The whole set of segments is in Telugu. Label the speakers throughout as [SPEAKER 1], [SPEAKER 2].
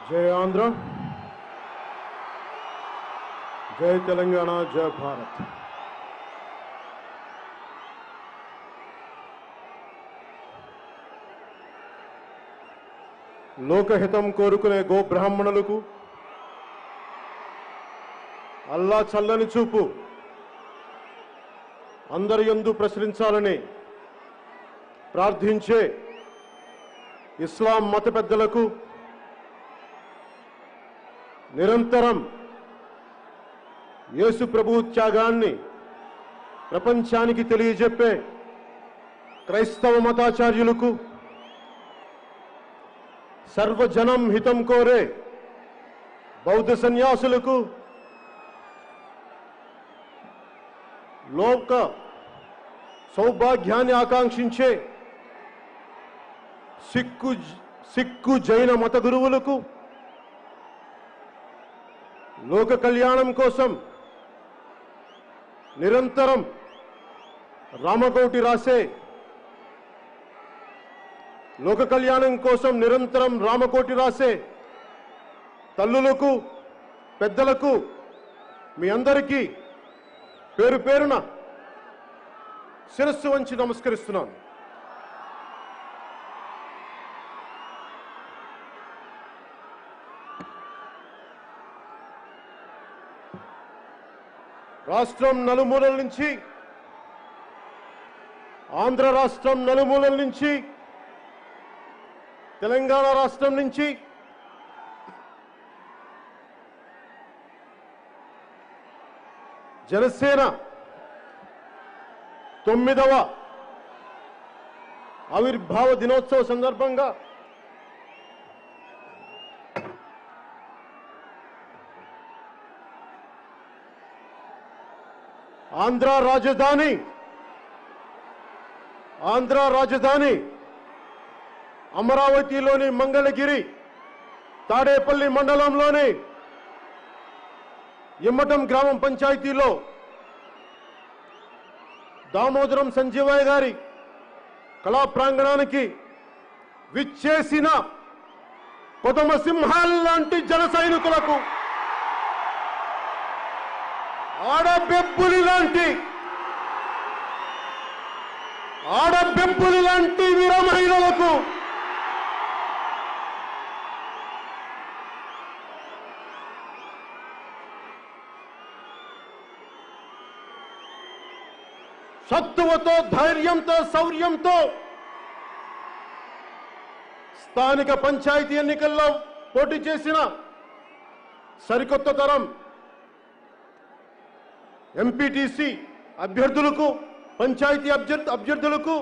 [SPEAKER 1] जय आंध्र, जय तेलंगाना, जय भारत। లోకహితం కోరుకునే గో బ్రాహ్మణులకు అల్లా చల్లని చూపు అందరి యందు ప్రసరించాలని ప్రార్థించే ఇస్లాం మత పెద్దలకు నిరంతరం యేసు ప్రభు త్యాగాన్ని ప్రపంచానికి తెలియజెప్పే క్రైస్తవ మతాచార్యులకు सर्वजनम हितम कोरे बौद्ध सन्यासुలకు लोक सौभाग्याన్ని ఆకాంక్షించే సిక్కు జైన మత గురువులకు లోక కళ్యాణం కోసం నిరంతరం రామకోటి రాసే లోక కళ్యాణం కోసం నిరంతరం రామకోటి రాసే తల్లులకు పెద్దలకు మీ అందరికీ పేరు పేరున శిరస్సు వంచి నమస్కరిస్తున్నాను. రాష్ట్రం నలుమూలల నుంచి, ఆంధ్ర రాష్ట్రం నలుమూలల నుంచి, తెలంగాణ రాష్ట్రం నుంచి, జనసేన 9వ ఆవిర్భావ దినోత్సవ సందర్భంగా ఆంధ్ర రాజధాని అమరావతిలోని మంగళగిరి తాడేపల్లి మండలంలోని ఇమ్మటం గ్రామం పంచాయతీలో దామోదరం సంజీవయ్య గారి కళా ప్రాంగణానికి విచ్చేసిన కొదమ సింహాల లాంటి జన సైనికులకు, ఆడబెబ్బులి లాంటి వీర మహిళలకు, సత్తువతో, ధైర్యంతో, శౌర్యంతో స్థానిక పంచాయతీ ఎన్నికల్లో పోటీ చేసిన సరికొత్త తరం ఎంపీటీసీ అభ్యర్థులకు, పంచాయతీ అభ్యర్థులకు,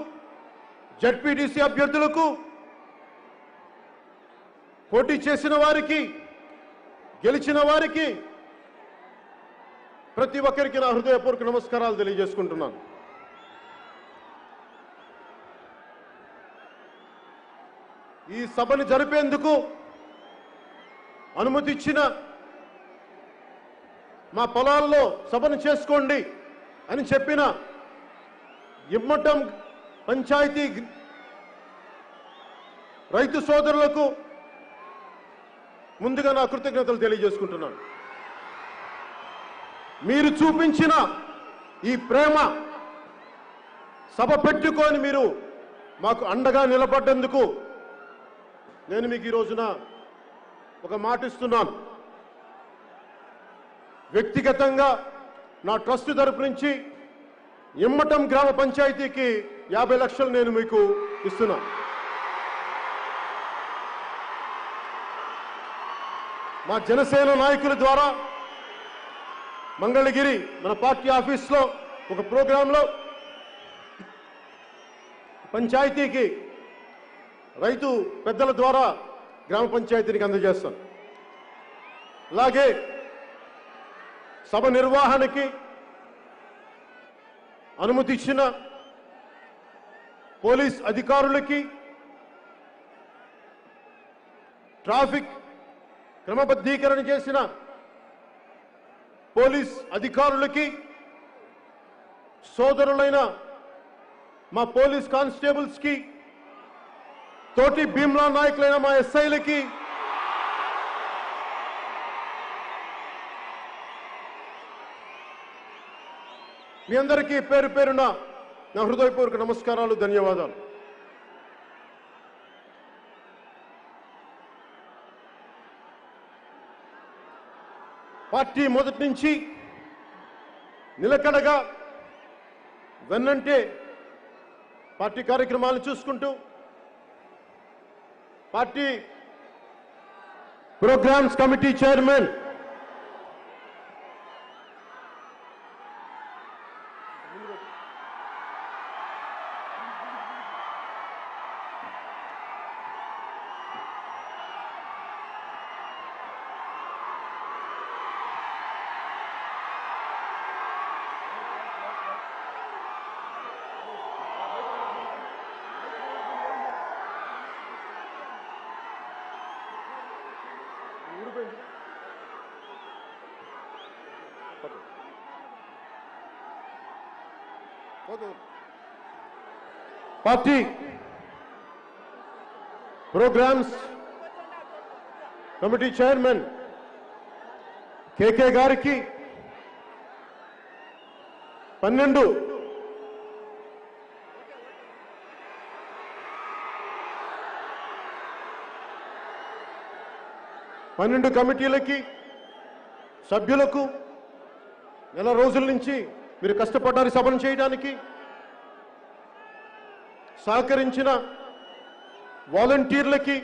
[SPEAKER 1] జడ్పీటీసీ అభ్యర్థులకు, పోటీ చేసిన వారికి, గెలిచిన వారికి ప్రతి ఒక్కరికి నా హృదయపూర్వక నమస్కారాలు తెలియజేసుకుంటున్నాను. ఈ సభను జరిపేందుకు అనుమతి ఇచ్చిన, మా పొలాల్లో సభను చేసుకోండి అని చెప్పిన ఇమ్మటం పంచాయతీ రైతు సోదరులకు ముందుగా నా కృతజ్ఞతలు తెలియజేసుకుంటున్నాను. మీరు చూపించిన ఈ ప్రేమ, సభ పెట్టుకొని మీరు మాకు అండగా నిలబడ్డందుకు నేను మీకు ఈ రోజున ఒక మాట ఇస్తున్నాను. వ్యక్తిగతంగా నా ట్రస్ట్ తరపు నుంచి ఇమ్మటం గ్రామ పంచాయతీకి 50 లక్షలు నేను మీకు ఇస్తున్నా. మా జనసేన నాయకుల ద్వారా మంగళగిరి మన పార్టీ ఆఫీస్లో ఒక ప్రోగ్రాంలో పంచాయతీకి రైతు పెద్దల ద్వారా గ్రామ పంచాయతీకి అందజేస్తాను. అలాగే సభ నిర్వహణకి అనుమతి ఇచ్చిన పోలీస్ అధికారులకి, ట్రాఫిక్ క్రమబద్ధీకరణ చేసిన పోలీస్ అధికారులకి, సోదరులైన మా పోలీస్ కానిస్టేబుల్స్ కి, తోటి భీమ్లా నాయకులైన మా ఎస్ఐలకి, మీ అందరికీ పేరు పేరున నా హృదయపూర్వక నమస్కారాలు, ధన్యవాదాలు. పార్టీ మొదటి నుంచి నిలకడగా వెన్నంటే పార్టీ కార్యక్రమాలను చూసుకుంటూ party programs committee chairman party programs committee chairman KK గారికి 12 కమిటీలకి సభ్యులకు నెల రోజుల నుంచి మీరు కష్టపడ్డారు సభను చేయడానికి. సహకరించిన వాలంటీర్లకి,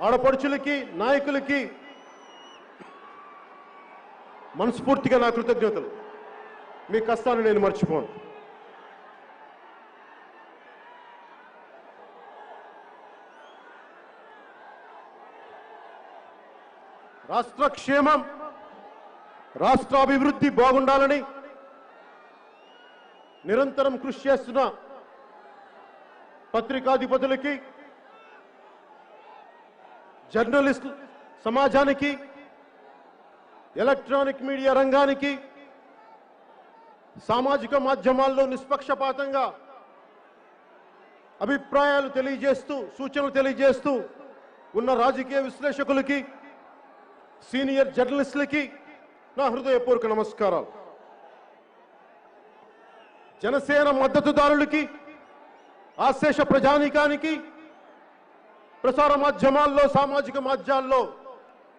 [SPEAKER 1] ఆడపడుచులకి, నాయకులకి మనస్ఫూర్తిగా నా కృతజ్ఞతలు. మీ కష్టాన్ని నేను మర్చిపోను. రాష్ట్ర క్షేమం, రాష్ట్ర అభివృద్ధి బాగుండాలని నిరంతరం కృషి చేస్తున్న పత్రికాధిపతులకి, జర్నలిస్ట్ సమాజానికి, ఎలక్ట్రానిక్ మీడియా రంగానికి, సామాజిక మాధ్యమాల్లో నిష్పక్షపాతంగా అభిప్రాయాలు తెలియజేస్తూ, సూచనలు తెలియజేస్తూ ఉన్న రాజకీయ విశ్లేషకులకి, సీనియర్ జర్నలిస్టులకి నా హృదయపూర్వక నమస్కారాలు. జనసేన మద్దతుదారులకి, ఆశేష ప్రజానీకానికి, ప్రసార మాధ్యమాల్లో, సామాజిక మాధ్యమాల్లో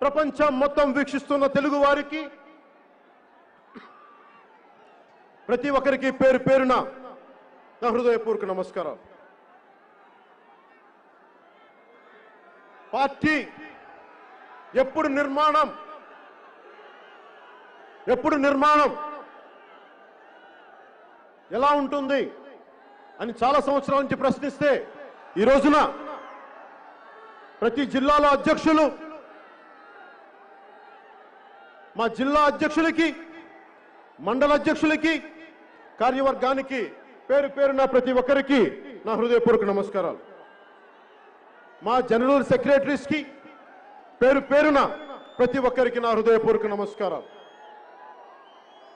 [SPEAKER 1] ప్రపంచం మొత్తం వీక్షిస్తున్న తెలుగు వారికి, ప్రతి ఒక్కరికి పేరు పేరున నా హృదయపూర్వక నమస్కారాలు. పార్టీ ఎప్పుడు నిర్మాణం ఎలా ఉంటుంది అని చాలా సంవత్సరాల నుంచి ప్రశ్నిస్తే, ఈ రోజున ప్రతి జిల్లాలో అధ్యక్షులు, మా జిల్లా అధ్యక్షులకి, మండల అధ్యక్షులకి, కార్యవర్గానికి పేరు పేరున ప్రతి ఒక్కరికి నా హృదయపూర్వక నమస్కారాలు. మా జనరల్ సెక్రటరీస్కి పేరు పేరున ప్రతి ఒక్కరికి నా హృదయపూర్వక నమస్కారాలు.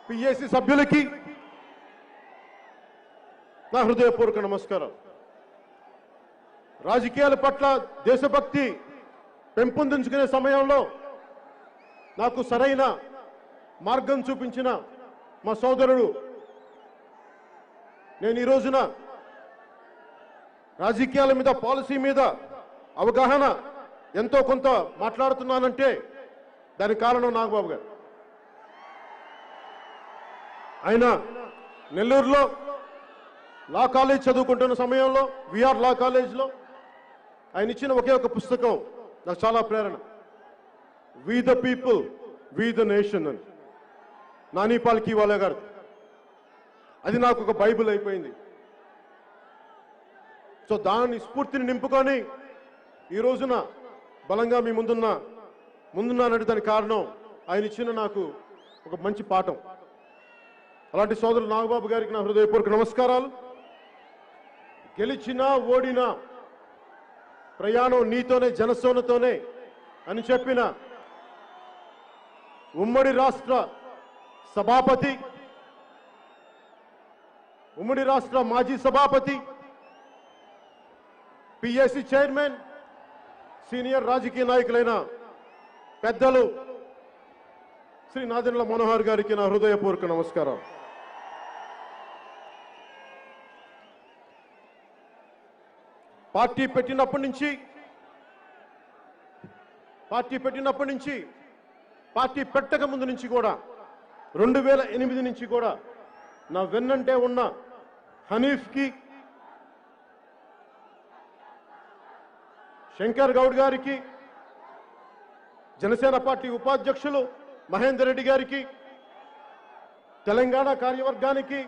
[SPEAKER 1] పిఏసి సభ్యులకి నా హృదయపూర్వక నమస్కారం. రాజకీయాల పట్ల దేశభక్తి పెంపొందించుకునే సమయంలో నాకు సరైన మార్గం చూపించిన మా సోదరుడు, నేను ఈ రోజున రాజకీయాల మీద, పాలసీ మీద అవగాహన ఎంతో కొంత మాట్లాడుతున్నానంటే దానికి కారణం నాగబాబు గారు. ఆయన నెల్లూరులో లా కాలేజ్ చదువుకుంటున్న సమయంలో, విఆర్ లా కాలేజ్లో ఆయన ఇచ్చిన ఒకే ఒక పుస్తకం నాకు చాలా ప్రేరణ. We the people, we the nation అని, నాని పాల్కీవాలా గారు. అది నాకు ఒక బైబిల్ అయిపోయింది. సో దాని స్ఫూర్తిని నింపుకొని ఈ రోజున బలంగా మీ ముందున్నానంటే దానికి కారణం ఆయన ఇచ్చిన నాకు ఒక మంచి పాఠం. అలాంటి సోదరులు నాగబాబు గారికి నా హృదయపూర్వక నమస్కారాలు. గెలిచినా ఓడినా ప్రయాణం నీతోనే, జనసేనతోనే అని చెప్పిన ఉమ్మడి రాష్ట్ర సభాపతి, ఉమ్మడి రాష్ట్ర మాజీ సభాపతి, పిఎస్సి చైర్మన్, సీనియర్ రాజకీయ నాయకులైన పెద్దలు శ్రీ నాదెండ్ల మనోహర్ గారికి నా హృదయపూర్వక నమస్కారం. పార్టీ పెట్టినప్పటి నుంచి పార్టీ పెట్టక ముందు నుంచి కూడా 2008 నుంచి కూడా నా వెన్నంటే ఉన్న హనీఫ్కి, శంకర్ గౌడ్ గారికి, జనసేన పార్టీ ఉపాధ్యక్షులు మహేందర్ రెడ్డి గారికి, తెలంగాణ కార్యవర్గానికి,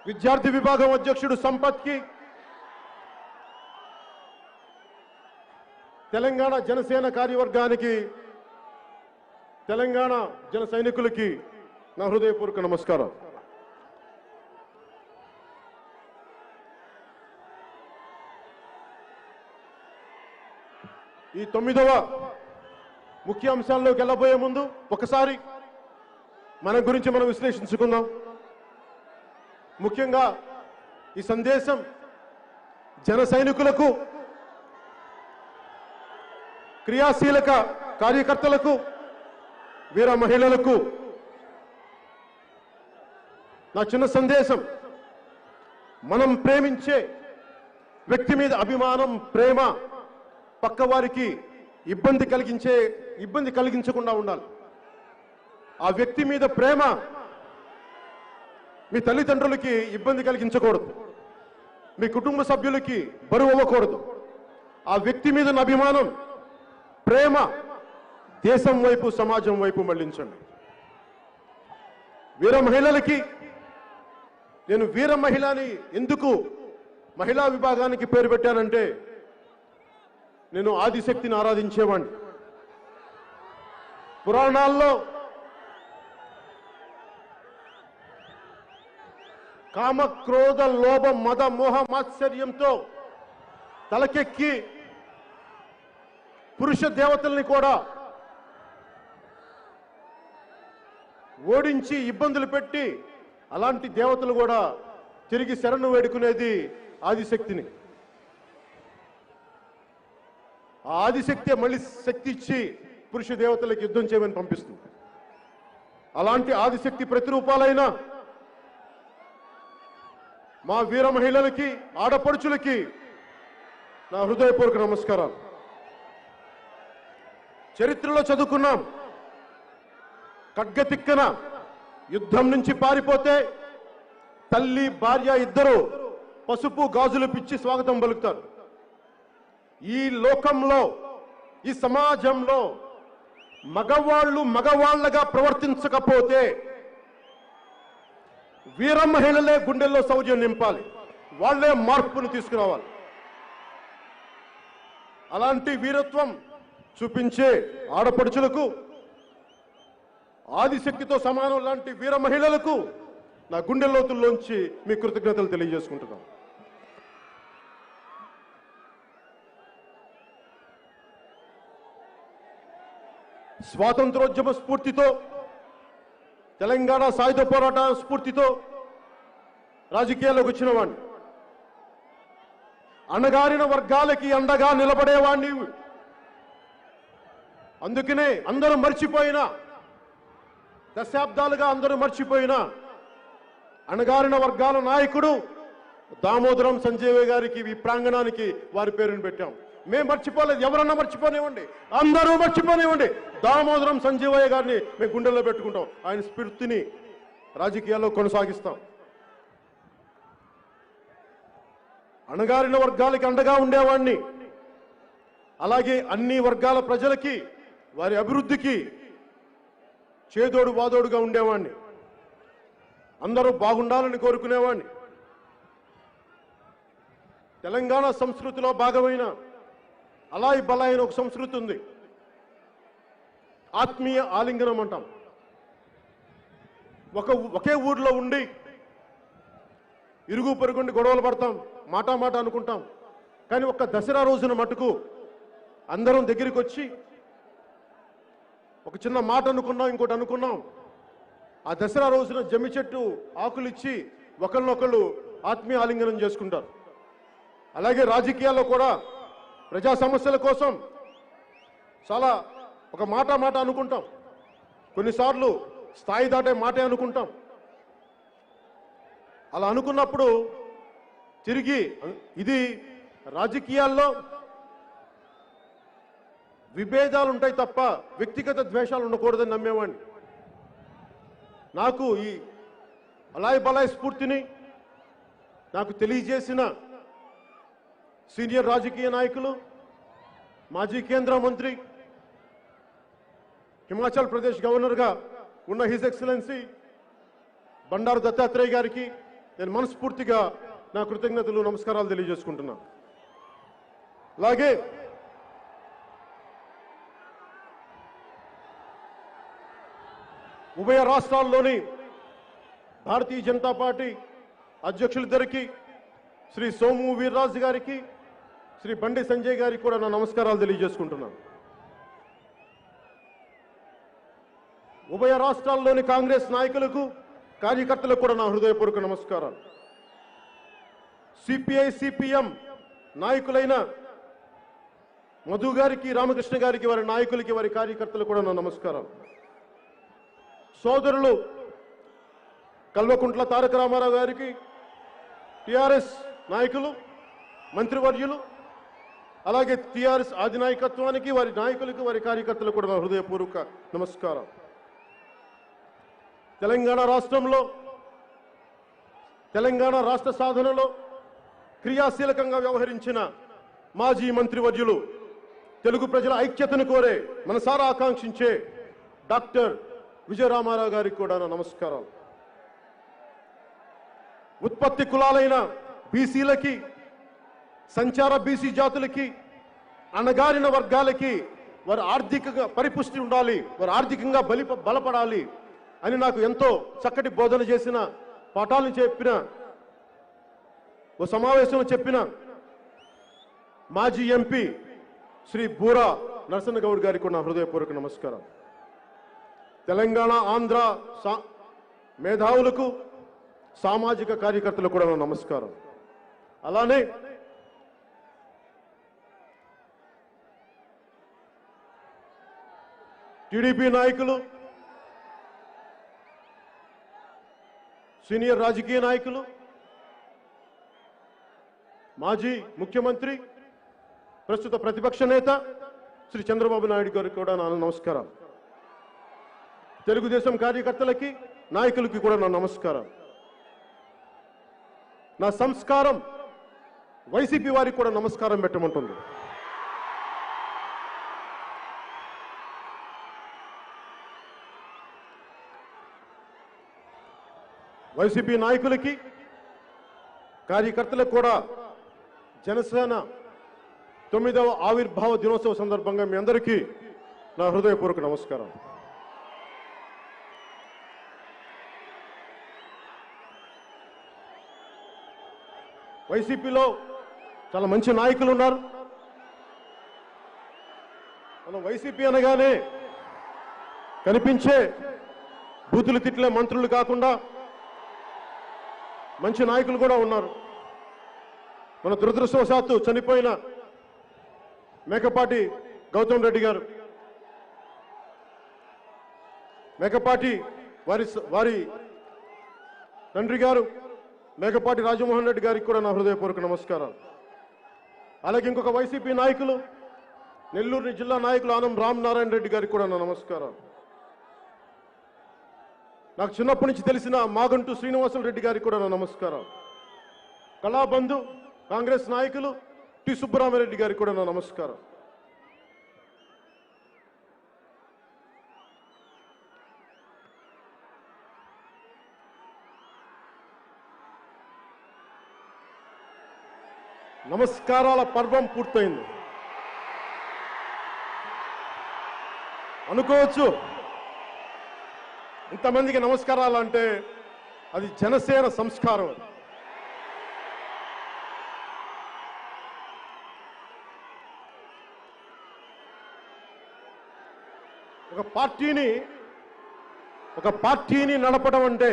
[SPEAKER 1] విద్యార్థి విభాగం అధ్యక్షుడు సంపత్కి, తెలంగాణ జనసేన కార్యవర్గానికి, తెలంగాణ జన సైనికులకి నా హృదయపూర్వక నమస్కారం. ఈ 9వ ముఖ్య అంశాల్లోకి వెళ్ళబోయే ముందు ఒకసారి మన గురించి మనం విశ్లేషించుకుందాం. ముఖ్యంగా ఈ సందేశం జన సైనికులకు, క్రియాశీలక కార్యకర్తలకు, వీర మహిళలకు నా చిన్న సందేశం. మనం ప్రేమించే వ్యక్తి మీద అభిమానం, ప్రేమ పక్కవారికి ఇబ్బంది కలిగించకుండా ఉండాలి. ఆ వ్యక్తి మీద ప్రేమ మీ తల్లిదండ్రులకి ఇబ్బంది కలిగించకూడదు, మీ కుటుంబ సభ్యులకి బరువు అవ్వకూడదు. ఆ వ్యక్తి మీద అభిమానం, ప్రేమ దేశం వైపు, సమాజం వైపు మళ్లించండి. వీర మహిళలకి నేను వీర మహిళని ఎందుకు మహిళా విభాగానికి పేరు పెట్టానంటే, నేను ఆదిశక్తిని ఆరాధించేవాడిని. పురాణాల్లో కామ, క్రోధ, లోభ, మద, మోహ, మాత్సర్యంతో తలకెక్కి పురుష దేవతల్ని కూడా ఓడించి ఇబ్బందులు పెట్టి, అలాంటి దేవతలు కూడా తిరిగి శరణు వేడుకునేది ఆదిశక్తిని. ఆ ఆదిశక్తి మళ్ళీ శక్తి ఇచ్చి పురుష దేవతలకు యుద్ధం చేయమని పంపిస్తుంది. అలాంటి ఆదిశక్తి ప్రతిరూపాలైన మా వీర మహిళలకి, ఆడపడుచులకి నా హృదయపూర్వక నమస్కారాలు. చరిత్రలో చదువుకున్నాం, ఖడ్గతిక్కన యుద్ధం నుంచి పారిపోతే తల్లి, భార్య ఇద్దరు పసుపు గాజులు పిచ్చి స్వాగతం పలుకుతారు. ఈ లోకంలో, ఈ సమాజంలో మగవాళ్ళు మగవాళ్ళగా ప్రవర్తించకపోతే వీర మహిళలే గుండెల్లో శౌర్యం నింపాలి, వాళ్లే మార్పును తీసుకురావాలి. అలాంటి వీరత్వం చూపించే ఆడపడుచులకు, ఆదిశక్తితో సమానం లాంటి వీర మహిళలకు నా గుండె లోతుల్లోంచి మీ కృతజ్ఞతలు తెలియజేసుకుంటున్నాను. స్వాతంత్రోద్యమ స్ఫూర్తితో, తెలంగాణ సాయుధ పోరాట స్ఫూర్తితో రాజకీయాల్లోకి వచ్చిన వాడిని. అణగారిన వర్గాలకి అండగా నిలబడేవాడిని. అందుకనే అందరూ మర్చిపోయినా, దశాబ్దాలుగా అందరూ మర్చిపోయినా అణగారిన వర్గాల నాయకుడు దామోదరం సంజయ్ గారికి ఈ ప్రాంగణానికి వారి పేరును పెట్టాం. మేము మర్చిపోలేదు, ఎవరన్నా మర్చిపోనివ్వండి, అందరూ మర్చిపోనివ్వండి, దామోదరం సంజయ్ గారిని మేము గుండెల్లో పెట్టుకుంటాం. ఆయన స్ఫూర్తిని రాజకీయాల్లో కొనసాగిస్తాం. అణగారిన వర్గాలకి అండగా ఉండేవాడిని. అలాగే అన్ని వర్గాల ప్రజలకి, వారి అభివృద్ధికి చేదోడు వాదోడుగా ఉండేవాడిని. అందరూ బాగుండాలని కోరుకునేవాడిని. తెలంగాణ సంస్కృతిలో భాగమైన అలాయి బలాయి ఒక సంస్కృతి ఉంది. ఆత్మీయ ఆలింగనం అంటాం. ఒకే ఊర్లో ఉండి ఇరుగు పొరుగుండి గొడవలు పడతాం, మాట అనుకుంటాం. కానీ ఒక్క దసరా రోజున మటుకు అందరం దగ్గరికి వచ్చి ఒక చిన్న మాట అనుకున్నాం, ఇంకోటి అనుకున్నాం. ఆ దసరా రోజున జమ్మి చెట్టు ఆకులు ఇచ్చి ఒకరినొకళ్ళు ఆత్మీయ ఆలింగనం చేసుకుంటారు. అలాగే రాజకీయాల్లో కూడా ప్రజా సమస్యల కోసం చాలా ఒక మాట అనుకుంటాం, కొన్నిసార్లు స్థాయి దాటే మాటే అనుకుంటాం. అలా అనుకున్నప్పుడు తిరిగి ఇది రాజకీయాల్లో విభేదాలు ఉంటాయి తప్ప వ్యక్తిగత ద్వేషాలు ఉండకూడదని నమ్మేవాడిని. నాకు ఈ అలాయ్ బలాయ్ స్ఫూర్తిని నాకు తెలియజేసిన సీనియర్ రాజకీయ నాయకులు, మాజీ కేంద్ర మంత్రి, హిమాచల్ ప్రదేశ్ గవర్నర్గా ఉన్న హిజ్ ఎక్సలెన్సీ బండారు దత్తాత్రేయ గారికి నేను మనస్ఫూర్తిగా నా కృతజ్ఞతలు, నమస్కారాలు తెలియజేసుకుంటున్నాను. అలాగే ఉభయ రాష్ట్రాల్లోని భారతీయ జనతా పార్టీ అధ్యక్షులిద్దరికి, శ్రీ సోము వీర్రాజు గారికి, శ్రీ బండి సంజయ్ గారికి కూడా నా నమస్కారాలు తెలియజేసుకుంటున్నాను. ఉభయ రాష్ట్రాల్లోని కాంగ్రెస్ నాయకులకు, కార్యకర్తలకు కూడా నా హృదయపూర్వక నమస్కారాలు. సిపిఐ సిపిఎం నాయకులైన మధు గారికి, రామకృష్ణ గారికి, వారి నాయకులకి, వారి కార్యకర్తలకు కూడా నా నమస్కారాలు. సోదరులు కల్వకుంట్ల తారక రామారావు గారికి, టిఆర్ఎస్ నాయకులు, మంత్రివర్యులు, అలాగే టిఆర్ఎస్ అధినాయకత్వానికి, వారి నాయకులకు, వారి కార్యకర్తలకు కూడా నా హృదయపూర్వక నమస్కారం. తెలంగాణ రాష్ట్రంలో, తెలంగాణ రాష్ట్ర సాధనలో క్రియాశీలకంగా వ్యవహరించిన మాజీ మంత్రివర్యులు, తెలుగు ప్రజల ఐక్యతను కోరే, మనసారా ఆకాంక్షించే డాక్టర్ విజయరామారావు గారికి కూడా నా నమస్కారాలు. ఉత్పత్తి కులాలైన బీసీలకి, సంచార బీసీ జాతులకి, అణగారిన వర్గాలకి వారు ఆర్థికంగా పరిపుష్టి ఉండాలి, వారు ఆర్థికంగా బలపడాలి అని నాకు ఎంతో చక్కటి బోధన చేసిన, పాఠాలను చెప్పిన, ఓ సమావేశంలో చెప్పిన మాజీ ఎంపీ శ్రీ బూరా నరసన్న గౌడ్ గారికి కూడా నా హృదయపూర్వక నమస్కారం. తెలంగాణ ఆంధ్ర మేధావులకు, సామాజిక కార్యకర్తలకు కూడా నా నమస్కారం. అలానే టీడీపీ నాయకులు, సీనియర్ రాజకీయ నాయకులు, మాజీ ముఖ్యమంత్రి, ప్రస్తుత ప్రతిపక్ష నేత శ్రీ చంద్రబాబు నాయుడు గారికి కూడా నా నమస్కారం. తెలుగుదేశం కార్యకర్తలకి, నాయకులకి కూడా నా నమస్కారం. నా సంస్కారం వైసీపీ వారికి కూడా నమస్కారం పెట్టమంటుంది. వైసీపీ నాయకులకి, కార్యకర్తలకు కూడా జనసేన 9వ ఆవిర్భావ దినోత్సవ సందర్భంగా మీ అందరికీ నా హృదయపూర్వక నమస్కారం. వైసీపీలో చాలా మంచి నాయకులు ఉన్నారు. మనం వైసీపీ అనగానే కనిపించే బూతులు తిట్లే మంత్రులు కాకుండా మంచి నాయకులు కూడా ఉన్నారు. మన దురదృష్టవశాత్తు చనిపోయిన మేకపాటి గౌతమ్ రెడ్డి గారు, మేకపాటి వారి తండ్రి గారు మేకపాటి రాజమోహన్ రెడ్డి గారికి కూడా నా హృదయపూర్వక నమస్కారం. అలాగే ఇంకొక వైసీపీ నాయకులు, నెల్లూరు జిల్లా నాయకులు ఆనం రామనారాయణ రెడ్డి గారికి కూడా నా నమస్కారం. నాకు చిన్నప్పటి నుంచి తెలిసిన మాగంటు శ్రీనివాసులు రెడ్డి గారికి కూడా నా నమస్కారం. కళాబంధు కాంగ్రెస్ నాయకులు టి సుబ్బరామరెడ్డి గారికి కూడా నా నమస్కారం. నమస్కారాల పర్వం పూర్తయింది అనుకోవచ్చు. ఇంతమందికి నమస్కారాలు అంటే అది జనసేన సంస్కారం. ఒక పార్టీని నడపడం అంటే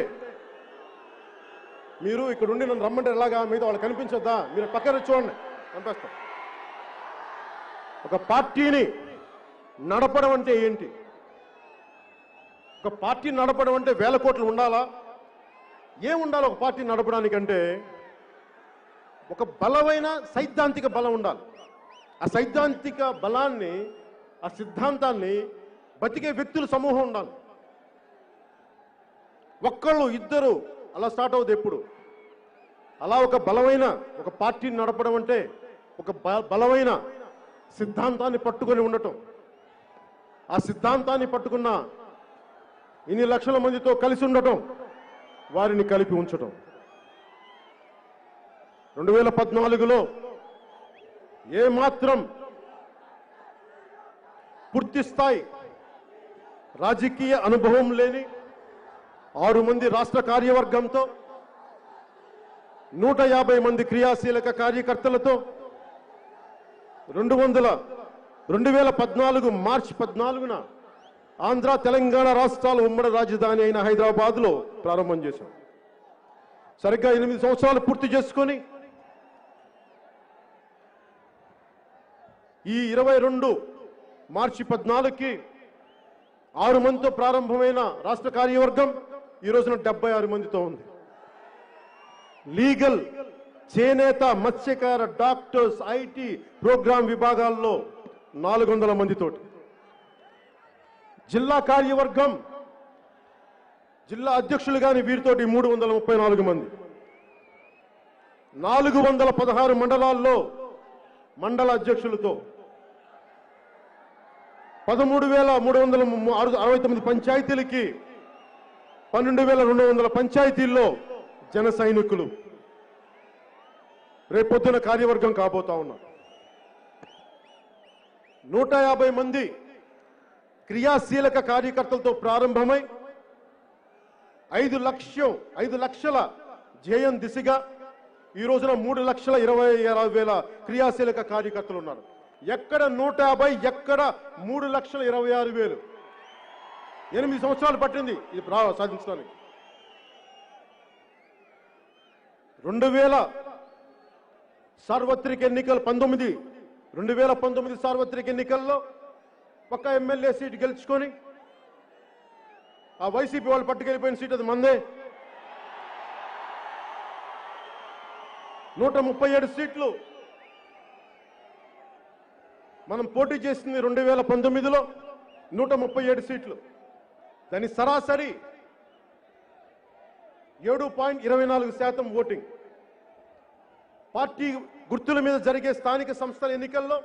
[SPEAKER 1] మీరు ఇక్కడ ఉండి నన్ను రమ్మంటే ఎలాగా, మీద వాళ్ళు కనిపించొద్దా, మీరు పక్కన చూడండి కనిపిస్తాం. ఒక పార్టీని నడపడం అంటే ఏంటి? ఒక పార్టీ నడపడం అంటే వేల కోట్లు ఉండాలా? ఏముండాలి ఒక పార్టీ నడపడానికంటే? ఒక బలమైన సైద్ధాంతిక బలం ఉండాలి. ఆ సైద్ధాంతిక బలాన్ని, ఆ సిద్ధాంతాన్ని బతికే వ్యక్తుల సమూహం ఉండాలి. ఒక్కళ్ళు ఇద్దరు అలా స్టార్ట్ అవుతుంది ఎప్పుడు. అలా ఒక బలమైన ఒక పార్టీని నడపడం అంటే ఒక బలమైన సిద్ధాంతాన్ని పట్టుకొని ఉండటం. ఆ సిద్ధాంతాన్ని పట్టుకున్న ఇన్ని లక్షల మందితో కలిసి ఉండటం, వారిని కలిపి ఉంచటం. 2014లో ఏమాత్రం పూర్తి స్థాయి రాజకీయ అనుభవం లేని 6 మంది రాష్ట్ర కార్యవర్గంతో 150 మంది క్రియాశీలక కార్యకర్తలతో 2014 మార్చి 14న ఆంధ్ర తెలంగాణ రాష్ట్రాల ఉమ్మడి రాజధాని అయిన హైదరాబాద్లో ప్రారంభం చేశాం. సరిగ్గా 8 సంవత్సరాలు పూర్తి చేసుకొని ఈ 22 మార్చి 14కి 6 మందితో ప్రారంభమైన రాష్ట్ర కార్యవర్గం ఈ రోజున 76 మందితో ఉంది. లీగల్, చేనేత, మత్స్యకార, డాక్టర్స్, ఐటీ, ప్రోగ్రాం విభాగాల్లో 400 మందితోటి. జిల్లా కార్యవర్గం, జిల్లా అధ్యక్షులు కానీ వీరితోటి 334 మంది. 416 మండలాల్లో మండల అధ్యక్షులతో 13,369 పంచాయతీలకి 12,200 పంచాయతీల్లో జన సైనికులు రేపొద్దున కార్యవర్గం కాబోతా ఉన్నారు. 150 మంది క్రియాశీలక కార్యకర్తలతో ప్రారంభమై 5 లక్షల ధ్యేయం దిశగా ఈ రోజున 3,26,000 క్రియాశీలక కార్యకర్తలు ఉన్నారు. ఎక్కడ 150, ఎక్కడ 3,26,000. 8 సంవత్సరాలు పట్టింది ఇది సాధించడానికి. 2000 సార్వత్రిక ఎన్నికలు 2019 సార్వత్రిక ఎన్నికల్లో ఒక ఎమ్మెల్యే సీటు గెలుచుకొని ఆ వైసీపీ వాళ్ళు పట్టుకెళ్ళిపోయిన సీట్ అది మందే. 137 సీట్లు మనం పోటీ చేసింది 2019లో 137 సీట్లు. దాని సరాసరి 7.24% ఓటింగ్. పార్టీ గుర్తుల మీద జరిగే స్థానిక సంస్థల ఎన్నికల్లో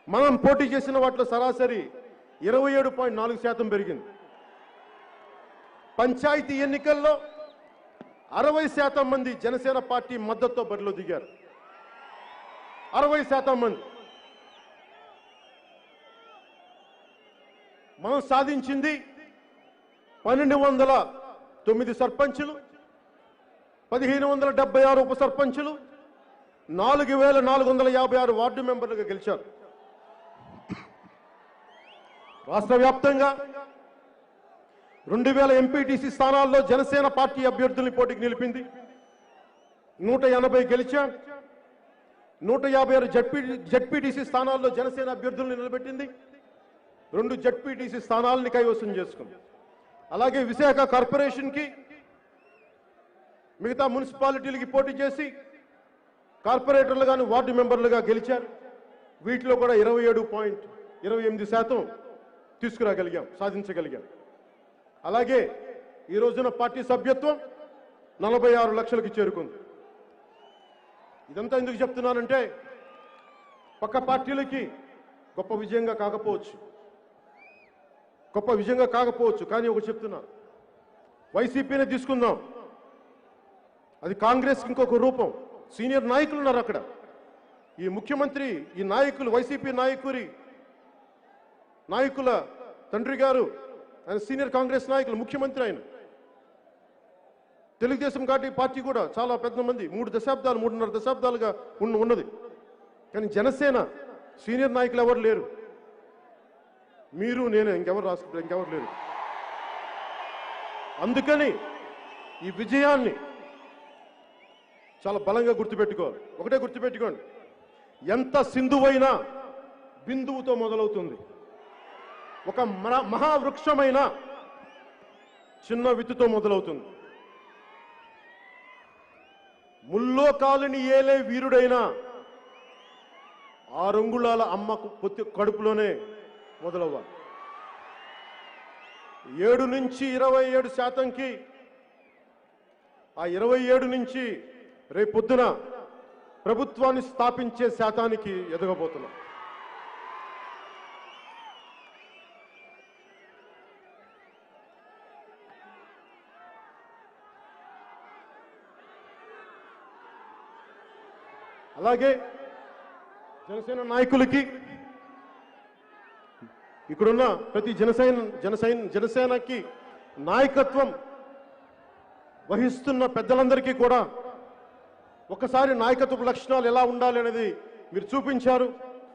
[SPEAKER 1] మనం పోటీ చేసిన వాటిలో సరాసరి 27.4% పెరిగింది. పంచాయతీ ఎన్నికల్లో 60% మంది జనసేన పార్టీ మద్దతుతో బరిలో దిగారు. 60% మంది. మనం సాధించింది 1,209 సర్పంచులు, 1,576 ఉప సర్పంచులు, 4,456 వార్డు మెంబర్లుగా గెలిచారు. రాష్ట్ర వ్యాప్తంగా 2,000 ఎంపీటీసీ స్థానాల్లో జనసేన పార్టీ అభ్యర్థుల్ని పోటీకి నిలిపింది. 180 గెలిచాం. 156 జడ్పీటీసీ స్థానాల్లో జనసేన అభ్యర్థుల్ని నిలబెట్టింది. 2 జడ్పీటీసీ స్థానాలని కైవసం చేసుకుంది. అలాగే విశాఖ కార్పొరేషన్కి, మిగతా మున్సిపాలిటీలకి పోటీ చేసి కార్పొరేటర్లు కానీ వార్డు మెంబర్లుగా గెలిచారు. వీటిలో కూడా 27.28% తీసుకురాగలిగాం, సాధించగలిగాం. అలాగే ఈ రోజున పార్టీ సభ్యత్వం 46 లక్షలకి చేరుకుంది. ఇదంతా ఎందుకు చెప్తున్నానంటే పక్క పార్టీలకి గొప్ప విజయంగా కాకపోవచ్చు, కానీ ఒకటి చెప్తున్నా, వైసీపీనే తీసుకుందాం, అది కాంగ్రెస్కి ఇంకొక రూపం. సీనియర్ నాయకులు ఉన్నారు అక్కడ. ఈ ముఖ్యమంత్రి, ఈ నాయకులు, వైసీపీ నాయకుల తండ్రి గారు ఆయన సీనియర్ కాంగ్రెస్ నాయకులు, ముఖ్యమంత్రి ఆయన. తెలుగుదేశం పార్టీ కూడా చాలా పెద్ద మంది, 3.5 దశాబ్దాలుగా ఉన్నది. కానీ జనసేన సీనియర్ నాయకులు ఎవరు లేరు. మీరు, నేను, ఇంకెవరు లేరు. అందుకని ఈ విజయాన్ని చాలా బలంగా గుర్తుపెట్టుకోవాలి. ఒకటే గుర్తుపెట్టుకోండి, ఎంత సింధువైనా బిందువుతో మొదలవుతుంది. ఒక మహావృక్షమైన చిన్న విత్తుతో మొదలవుతుంది. ముల్లోకాలని ఏలే వీరుడైన 6 అంగుళాల అమ్మ కడుపులోనే మొదలవ్వాలి. 7 నుంచి 27%కి, ఆ 27 నుంచి రేపొద్దున ప్రభుత్వాన్ని స్థాపించే శాతానికి ఎదగబోతున్నాం. అలాగే జనసేన నాయకులకి, ఇక్కడున్న ప్రతి జనసేనకి నాయకత్వం వహిస్తున్న పెద్దలందరికీ కూడా ఒకసారి నాయకత్వ లక్షణాలు ఎలా ఉండాలి అనేది మీరు చూపించారు.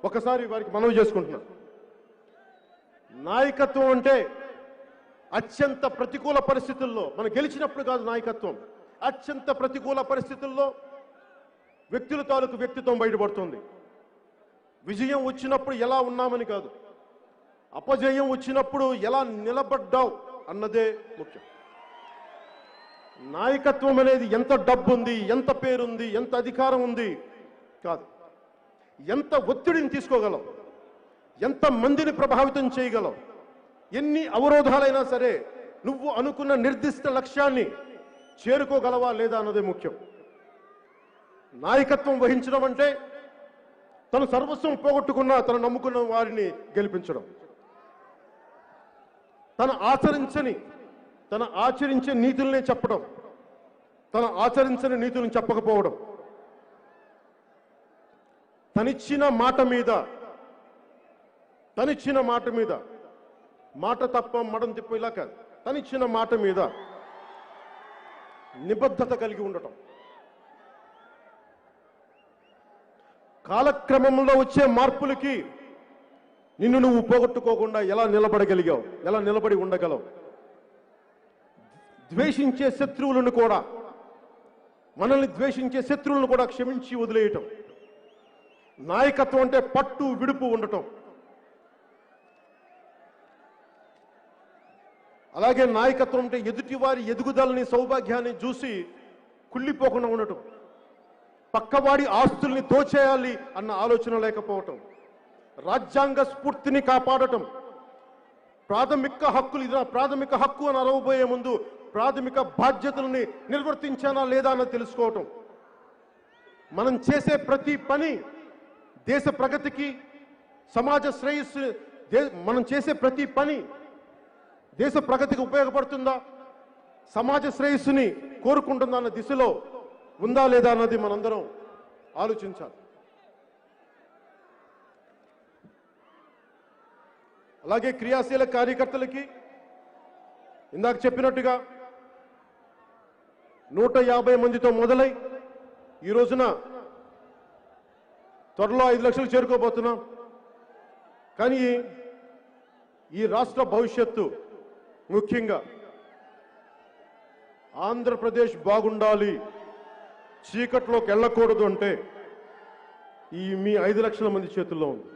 [SPEAKER 1] ఒకసారి వారికి మనవి చేసుకుంటున్నాను. నాయకత్వం అంటే అత్యంత ప్రతికూల పరిస్థితుల్లో, మనం గెలిచినప్పుడు కాదు నాయకత్వం, అత్యంత ప్రతికూల పరిస్థితుల్లో వ్యక్తుల తాలూకు వ్యక్తిత్వం బయటపడుతుంది. విజయం వచ్చినప్పుడు ఎలా ఉన్నామని కాదు, అపజయం వచ్చినప్పుడు ఎలా నిలబడ్డావు అన్నదే ముఖ్యం. నాయకత్వం అనేది ఎంత డబ్బు ఉంది, ఎంత పేరుంది, ఎంత అధికారం ఉంది కాదు, ఎంత ఒత్తిడిని తీసుకోగలం, ఎంత మందిని ప్రభావితం చేయగలం, ఎన్ని అవరోధాలైనా సరే నువ్వు అనుకున్న నిర్దిష్ట లక్ష్యాన్ని చేరుకోగలవా లేదా అన్నదే ముఖ్యం. నాయకత్వం వహించడం అంటే తను సర్వస్వం పోగొట్టుకున్న తను నమ్ముకున్న వారిని గెలిపించడం, తన ఆచరించే నీతుల్ని చెప్పడం, తన ఆచరించని నీతులను చెప్పకపోవడం, తనిచ్చిన మాట మీద మాట తప్ప మడం తిప్ప ఇలా కాదు, తనిచ్చిన మాట మీద నిబద్ధత కలిగి ఉండటం, కాలక్రమంలో వచ్చే మార్పులకి నిన్ను నువ్వు పోగొట్టుకోకుండా ఎలా నిలబడగలిగావు, ఎలా నిలబడి ఉండగలవు, ద్వేషించే శత్రువులను కూడా, మనల్ని ద్వేషించే శత్రువులను కూడా క్షమించి వదిలేయటం. నాయకత్వం అంటే పట్టు విడుపు ఉండటం. అలాగే నాయకత్వం అంటే ఎదుటివారి ఎదుగుదలని, సౌభాగ్యాన్ని చూసి కుళ్ళిపోకుండా ఉండటం, పక్కవాడి ఆస్తుల్ని దోచేయాలి అన్న ఆలోచన లేకపోవటం, రాజ్యాంగ స్ఫూర్తిని కాపాడటం, ప్రాథమిక హక్కులు, ఇది నా ప్రాథమిక హక్కు అని అరవబోయే ముందు ప్రాథమిక బాధ్యతల్ని నిర్వర్తించానా లేదా అని తెలుసుకోవటం. మనం చేసే ప్రతి పని దేశ ప్రగతికి, సమాజ శ్రేయస్సు, మనం చేసే ప్రతి పని దేశ ప్రగతికి ఉపయోగపడుతుందా, సమాజ శ్రేయస్సుని కోరుకుంటుందా అన్న దిశలో ఉందా లేదా అన్నది మనందరం ఆలోచించాలి. అలాగే క్రియాశీల కార్యకర్తలకి ఇందాక చెప్పినట్టుగా 150 మందితో మొదలై ఈ రోజున త్వరలో 5 లక్షలు చేరుకోబోతున్నాం. కానీ ఈ రాష్ట్ర భవిష్యత్తు, ముఖ్యంగా ఆంధ్రప్రదేశ్ బాగుండాలి, చీకట్లోకి వెళ్ళకూడదు అంటే ఈ మీ 5 లక్షల మంది చేతుల్లో ఉంది.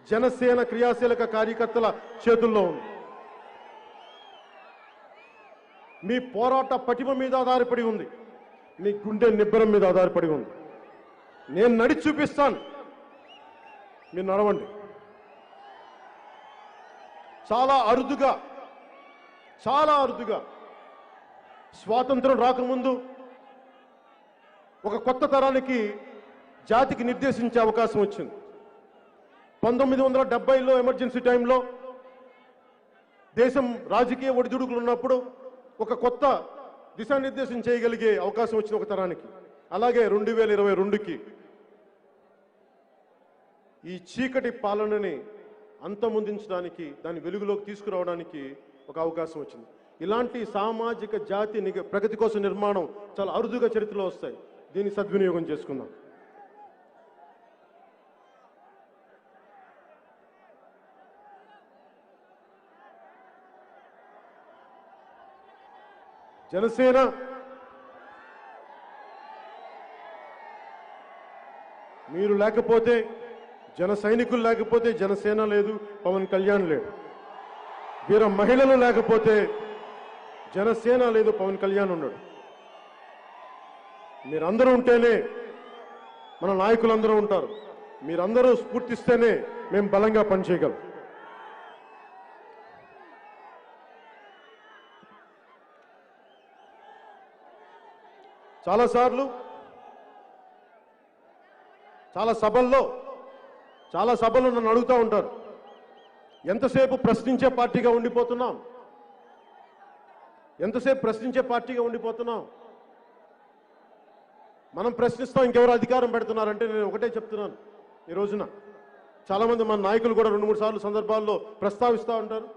[SPEAKER 1] జనసేన క్రియాశీలక కార్యకర్తల చేతుల్లో ఉంది. మీ పోరాట పటిమ మీద ఆధారపడి ఉంది, మీ గుండె నిబ్బరం మీద ఆధారపడి ఉంది. నేను నడిచి చూపిస్తాను, మీరు నడవండి. చాలా అరుదుగా స్వాతంత్రం రాకముందు ఒక కొత్త తరానికి, జాతికి నిర్దేశించే అవకాశం వచ్చింది. 1970లో ఎమర్జెన్సీ టైంలో దేశం రాజకీయ ఒడిదుడుకులు ఉన్నప్పుడు ఒక కొత్త దిశానిర్దేశం చేయగలిగే అవకాశం వచ్చింది ఒక తరానికి. అలాగే 2022కి ఈ చీకటి పాలనని అంతమొందించడానికి, దాన్ని వెలుగులోకి తీసుకురావడానికి ఒక అవకాశం వచ్చింది. ఇలాంటి సామాజిక జాతి ప్రగతి కోసం నిర్మాణం చాలా అరుదుగా చరిత్రలో వస్తాయి. దీన్ని సద్వినియోగం చేసుకుందాం. జనసేన మీరు లేకపోతే, జన సైనికులు లేకపోతే జనసేన లేదు, పవన్ కళ్యాణ్ లేడు. వీర మహిళలు లేకపోతే జనసేన లేదు, పవన్ కళ్యాణ్ ఉన్నాడు. మీరందరూ ఉంటేనే మన నాయకులందరూ ఉంటారు. మీరందరూ స్ఫూర్తిస్తేనే మేము బలంగా పనిచేయగలం. చాలాసార్లు చాలా సభల్లో నన్ను అడుగుతూ ఉంటారు, ఎంతసేపు ప్రశ్నించే పార్టీగా ఉండిపోతున్నాం, ఎంతసేపు ప్రశ్నించే పార్టీగా ఉండిపోతున్నాం, మనం ప్రశ్నిస్తాం ఇంకెవరు అధికారం పెడుతున్నారంటే నేను ఒకటే చెప్తున్నాను. ఈ రోజున చాలామంది మన నాయకులు కూడా 2-3 సార్లు సందర్భాల్లో ప్రస్తావిస్తూ ఉంటారు.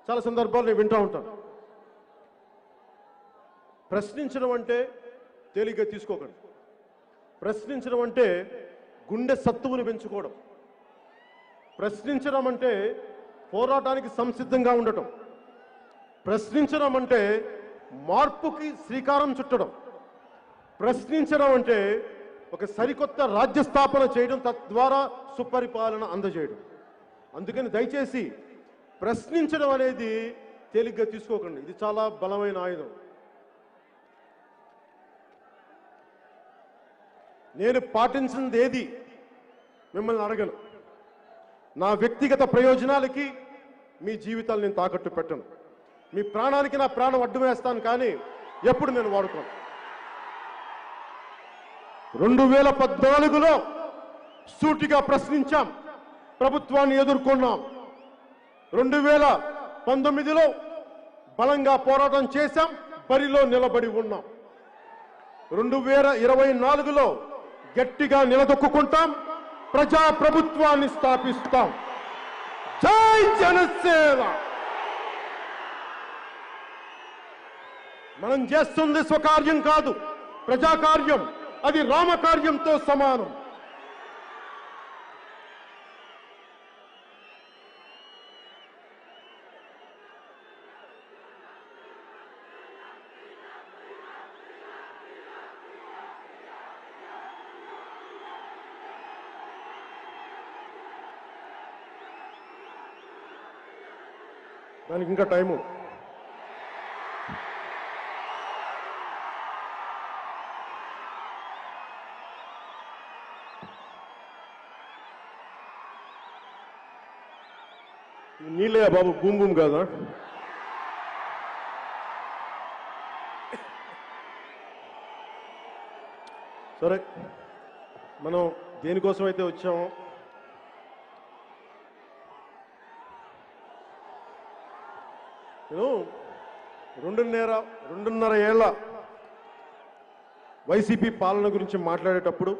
[SPEAKER 1] చాలా సందర్భాలు నేను వింటూ ఉంటాను. ప్రశ్నించడం అంటే తేలిగ్గా తీసుకోకండి. ప్రశ్నించడం అంటే గుండె సత్తువుని పెంచుకోవడం. ప్రశ్నించడం అంటే పోరాటానికి సంసిద్ధంగా ఉండటం. ప్రశ్నించడం అంటే మార్పుకి శ్రీకారం చుట్టడం. ప్రశ్నించడం అంటే ఒక సరికొత్త రాజ్య స్థాపన చేయడం, తద్వారా సుపరిపాలన అందజేయడం. అందుకని దయచేసి ప్రశ్నించడం అనేది తేలిగ్గా తీసుకోకండి. ఇది చాలా బలమైన ఆయుధం. నేను పాటించింది ఏది మిమ్మల్ని అడగను. నా వ్యక్తిగత ప్రయోజనాలకి మీ జీవితాలు నేను తాకట్టు పెట్టను. మీ ప్రాణానికి నా ప్రాణం అడ్డు వేస్తాను, కానీ ఎప్పుడు నేను వాడుకోను. 2014లో సూటిగా ప్రశ్నించాం, ప్రభుత్వాన్ని ఎదుర్కొన్నాం. 2019లో బలంగా పోరాటం చేశాం, బరిలో నిలబడి ఉన్నాం. 2024లో గట్టిగా నిలదొక్కుంటాం, ప్రజా ప్రభుత్వాన్ని స్థాపిస్తాం. జై జనసేన. మనం చేస్తుంది స్వకార్యం కాదు, ప్రజాకార్యం. అది రామకార్యంతో సమానం. దానికి ఇంకా టైము. నీళ్ళే బాబు, భూమి భూమి కాదా? సరే, మనం దేనికోసం అయితే వచ్చామో నేను 2.5 ఏళ్ల వైసీపీ పాలన గురించి మాట్లాడేటప్పుడు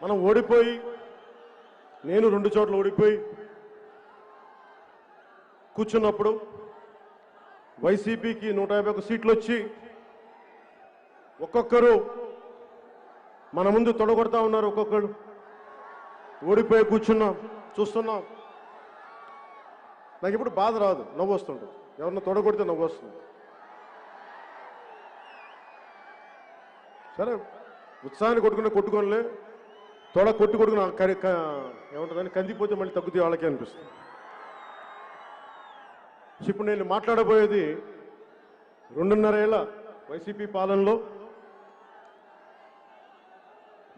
[SPEAKER 1] మనం ఓడిపోయి, నేను 2 చోట్ల ఓడిపోయి కూర్చున్నప్పుడు వైసీపీకి 151 సీట్లు వచ్చి ఒక్కొక్కరు మన ముందు తొడగొడతా ఉన్నారు. ఒక్కొక్కరు ఓడిపోయి కూర్చున్నాం, చూస్తున్నాం. నాకు ఇప్పుడు బాధ రాదు, నవ్వు వస్తుంటుంది. ఎవరన్నా తొడగొడితే నవ్వు వస్తుంది. సరే, ఉత్సాహాన్ని కొట్టుకోనిలే, కొట్టుకుని ఏమంటుందని కందిపోతే మళ్ళీ తగ్గుతాయి వాళ్ళకే అనిపిస్తుంది. ఇప్పుడు నేను మాట్లాడబోయేది 2.5 ఏళ్ల వైసీపీ పాలనలో.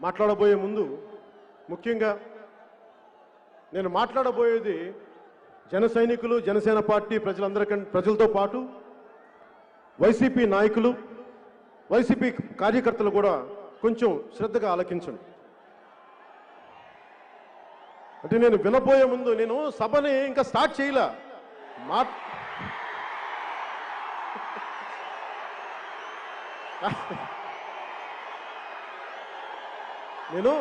[SPEAKER 1] మాట్లాడబోయే ముందు ముఖ్యంగా నేను మాట్లాడబోయేది జన సైనికులు, జనసేన పార్టీ ప్రజలతో పాటు వైసీపీ నాయకులు, వైసీపీ కార్యకర్తలు కూడా కొంచెం శ్రద్ధగా ఆలకించండి. అంటే నేను వినబోయే ముందు, నేను సభని ఇంకా స్టార్ట్ చేయలే. నేను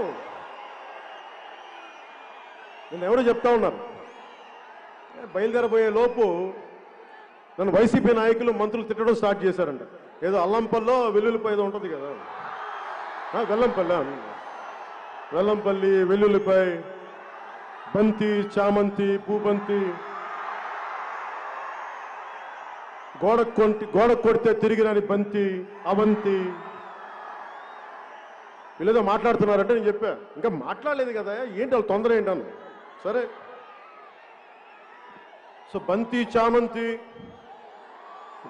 [SPEAKER 1] ఎవరు చెప్తా ఉన్నారు, బయలుదేరబోయే లోపు నన్ను వైసీపీ నాయకులు, మంత్రులు తిట్టడం స్టార్ట్ చేశారంట. ఏదో అల్లంపల్లో వెల్లుల్లిపాయ ఏదో ఉంటుంది కదా, వెల్లంపల్లి, వెల్లుల్లిపాయ, బంతి, చామంతి, పూబంతి, గోడ కొడితే తిరిగి రాని బంతి, అవంతి, వీళ్ళేదో మాట్లాడుతున్నారంటే నేను చెప్పా, ఇంకా మాట్లాడలేదు కదా, ఏంటి వాళ్ళు తొందర ఏంటన్నా. సరే, సో బంతి చామంతి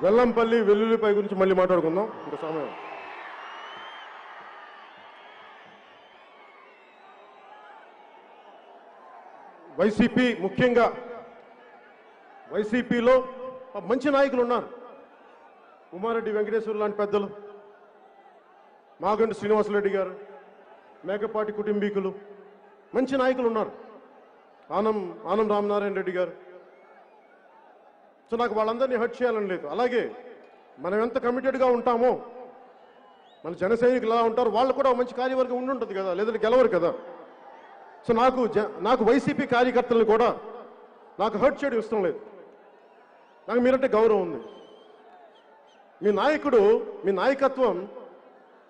[SPEAKER 1] వెల్లంపల్లి వెల్లుల్లిపై గురించి మళ్ళీ మాట్లాడుకుందాం ఇంకా సమయం. వైసీపీ, ముఖ్యంగా వైసీపీలో మంచి నాయకులు ఉన్నారు. ఉమారెడ్డి వెంకటేశ్వర లాంటి పెద్దలు, మాగంటి శ్రీనివాసరెడ్డి గారు, మేకపాటి కుటుంబీకులు, మంచి నాయకులు ఉన్నారు. ఆనం రామనారాయణ రెడ్డి గారు. సో నాకు వాళ్ళందరినీ హర్ట్ చేయాలని లేదు. అలాగే మనం ఎంత కమిటెడ్గా ఉంటామో, మన జన సైనికులు ఎలా ఉంటారు, వాళ్ళు కూడా మంచి కార్యవర్గం ఉండి ఉంటుంది కదా, లేదంటే గెలవరు కదా. సో నాకు వైసీపీ కార్యకర్తలను కూడా నాకు హర్ట్ చేయడం ఇష్టం లేదు. నాకు మీరంటే గౌరవం ఉంది. మీ నాయకుడు, మీ నాయకత్వం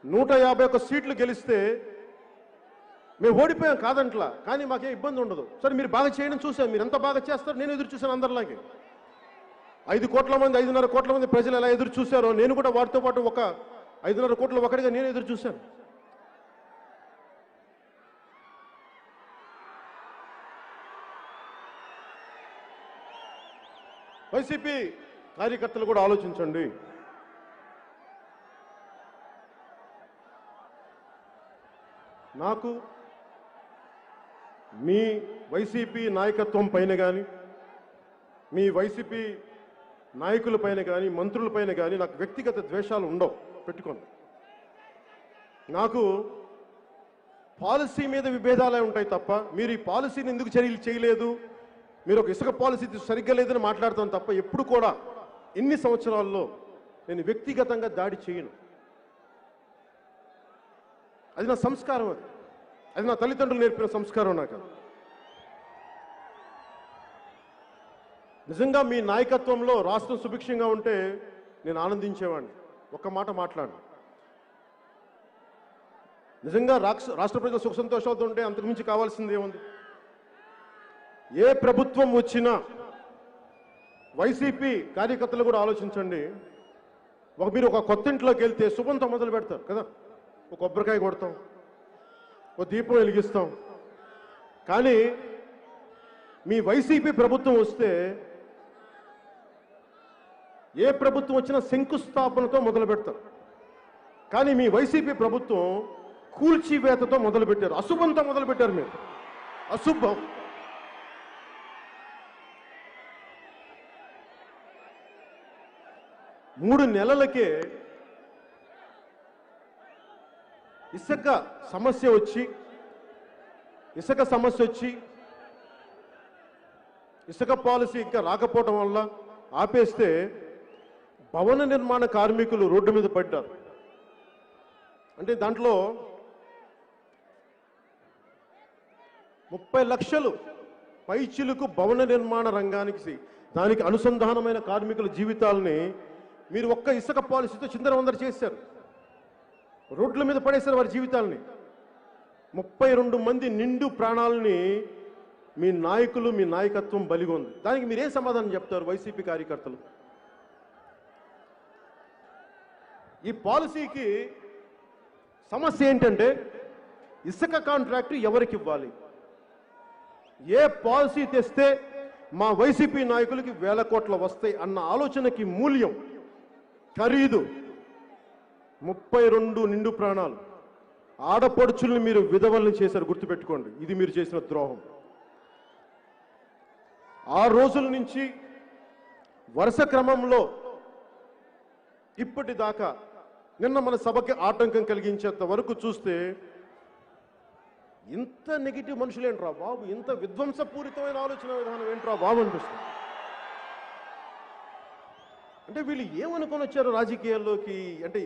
[SPEAKER 1] 151 సీట్లు గెలిస్తే మేము ఓడిపోయాం కాదంట్లా, కానీ మాకేం ఇబ్బంది ఉండదు. సరే, మీరు బాగా చేయడం చూసాను, మీరు ఎంత బాగా చేస్తారు నేను ఎదురు చూశాను. అందరిలాగే 5 కోట్ల మంది 5.5 కోట్ల మంది ప్రజలు ఎలా ఎదురు చూశారో నేను కూడా వాటితో పాటు ఒక 5.5 కోట్ల ఒకటిగా నేను ఎదురు చూశాను. వైసీపీ కార్యకర్తలు కూడా ఆలోచించండి. నాకు మీ వైసీపీ నాయకత్వం పైన కానీ, మీ వైసీపీ నాయకుల పైన కానీ, మంత్రుల పైన కానీ నాకు వ్యక్తిగత ద్వేషాలు ఉండవు, పెట్టుకోండి. నాకు పాలసీ మీద విభేదాలే ఉంటాయి తప్ప, మీరు ఈ పాలసీని ఎందుకు చర్యలు చేయలేదు, మీరు ఒక ఇసుక పాలసీ సరిగ్గా లేదని మాట్లాడతాను తప్ప, ఎప్పుడు కూడా ఇన్ని సంవత్సరాల్లో నేను వ్యక్తిగతంగా దాడి చేయను. అది నా సంస్కారం, అది నా తల్లిదండ్రులు నేర్పిన సంస్కారం. నాకు నిజంగా మీ నాయకత్వంలో రాష్ట్రం సుభిక్షంగా ఉంటే నేను ఆనందించేవాడిని. ఒక్క మాట మాట్లాడు. నిజంగా రాష్ట్ర ప్రజలు సుఖ సంతోషాలతో ఉంటే అంతకుమించి కావాల్సింది ఏముంది? ఏ ప్రభుత్వం వచ్చినా వైసీపీ కార్యకర్తలు కూడా ఆలోచించండి. మీరు ఒక కొత్త ఇంట్లోకి వెళ్తే శుభంతో మొదలు పెడతారు కదా, ఒక కొబ్బరికాయ కొడతాం, ఒక దీపం వెలిగిస్తాం. కానీ మీ వైసీపీ ప్రభుత్వం వస్తే ఏ ప్రభుత్వం వచ్చినా శంకుస్థాపనతో మొదలు పెడతారు. కానీ మీ వైసీపీ ప్రభుత్వం కూల్చివేతతో మొదలు పెట్టారు, అశుభంతో మొదలు పెట్టారు. మీరు అశుభం. మూడు నెలలకే ఇసుక సమస్య వచ్చి ఇసుక పాలసీ ఇంకా రాకపోవడం వల్ల ఆపేస్తే భవన నిర్మాణ కార్మికులు రోడ్డు మీద పడ్డారు. అంటే దాంట్లో 30 లక్షలు పైచిలుకు భవన నిర్మాణ రంగానికి, దానికి అనుసంధానమైన కార్మికుల జీవితాలని మీరు ఒక్క ఇసుక పాలసీతో చిందరవందర చేశారు, రోడ్ల మీద పడేశారు వారి జీవితాలని. 32 మంది నిండు ప్రాణాలని మీ నాయకులు, మీ నాయకత్వం బలిగొంది. దానికి మీరేం సమాధానం చెప్తారు వైసీపీ కార్యకర్తలు? ఈ పాలసీకి సమస్య ఏంటంటే ఇసుక కాంట్రాక్ట్ ఎవరికి ఇవ్వాలి? ఏ పాలసీ తెస్తే మా వైసీపీ నాయకులకి వేల కోట్లు వస్తాయి అన్న ఆలోచనకి మూల్యం, ఖరీదు 32 నిండు ప్రాణాలు. ఆడపడుచుల్ని మీరు విధవల్ని చేశారు, గుర్తుపెట్టుకోండి. ఇది మీరు చేసిన ద్రోహం. 6 రోజుల నుంచి వరుస క్రమంలో ఇప్పటిదాకా నిన్న మన సభకి ఆటంకం కలిగించేంత వరకు చూస్తే ఇంత నెగిటివ్ మనుషులేంట్రా బాబు, ఇంత విధ్వంసపూరితమైన ఆలోచన విధానం ఏంట్రా బాబు అనిపిస్తుంది. అంటే వీళ్ళు ఏమనుకొని వచ్చారు రాజకీయాల్లోకి? అంటే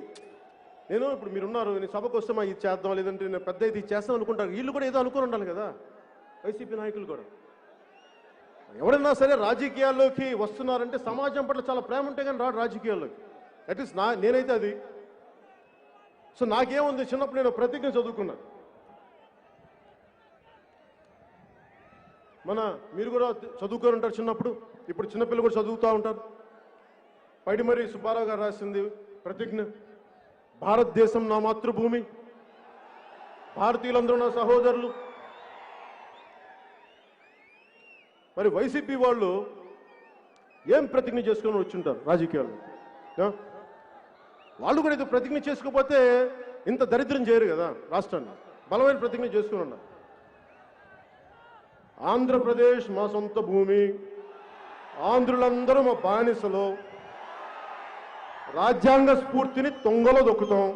[SPEAKER 1] నేను ఇప్పుడు మీరున్నారు, నేను సభకు వస్తే మా ఇది చేద్దాం, లేదంటే నేను పెద్ద ఇది చేస్తాం అనుకుంటారు. వీళ్ళు కూడా ఏదో అనుకుని ఉండాలి కదా, వైసీపీ నాయకులు కూడా. ఎవరైనా సరే రాజకీయాల్లోకి వస్తున్నారంటే సమాజం పట్ల చాలా ప్రేమ ఉంటే కానీ రాడు రాజకీయాల్లోకి. అట్లీస్ట్ నేనైతే అది. సో నాకేముంది, చిన్నప్పుడు నేను ప్రతిజ్ఞ చదువుకున్నాను. మీరు కూడా చదువుకొని ఉంటారు చిన్నప్పుడు, ఇప్పుడు చిన్నపిల్లలు కూడా చదువుతూ ఉంటారు. పైడిమర్రి సుబ్బారావు గారు రాసింది ప్రతిజ్ఞ. భారతదేశం నా మాతృభూమి, భారతీయులందరూ నా సహోదరులు, మరి వైసీపీ వాళ్ళు ఏం ప్రతిజ్ఞ చేసుకొని వచ్చుంటారు రాజకీయాల్లో? వాళ్ళు కూడా ఏదో ప్రతిజ్ఞ చేసుకోకపోతే ఇంత దరిద్రం చేయరు కదా రాష్ట్రాన్ని. బలమైన ప్రతిజ్ఞ చేసుకుని ఉన్నారు. ఆంధ్రప్రదేశ్ మా సొంత భూమి, ఆంధ్రులందరూ మా బానిసలు, రాజ్యాంగ స్ఫూర్తిని తొంగలో దొక్కుతాం,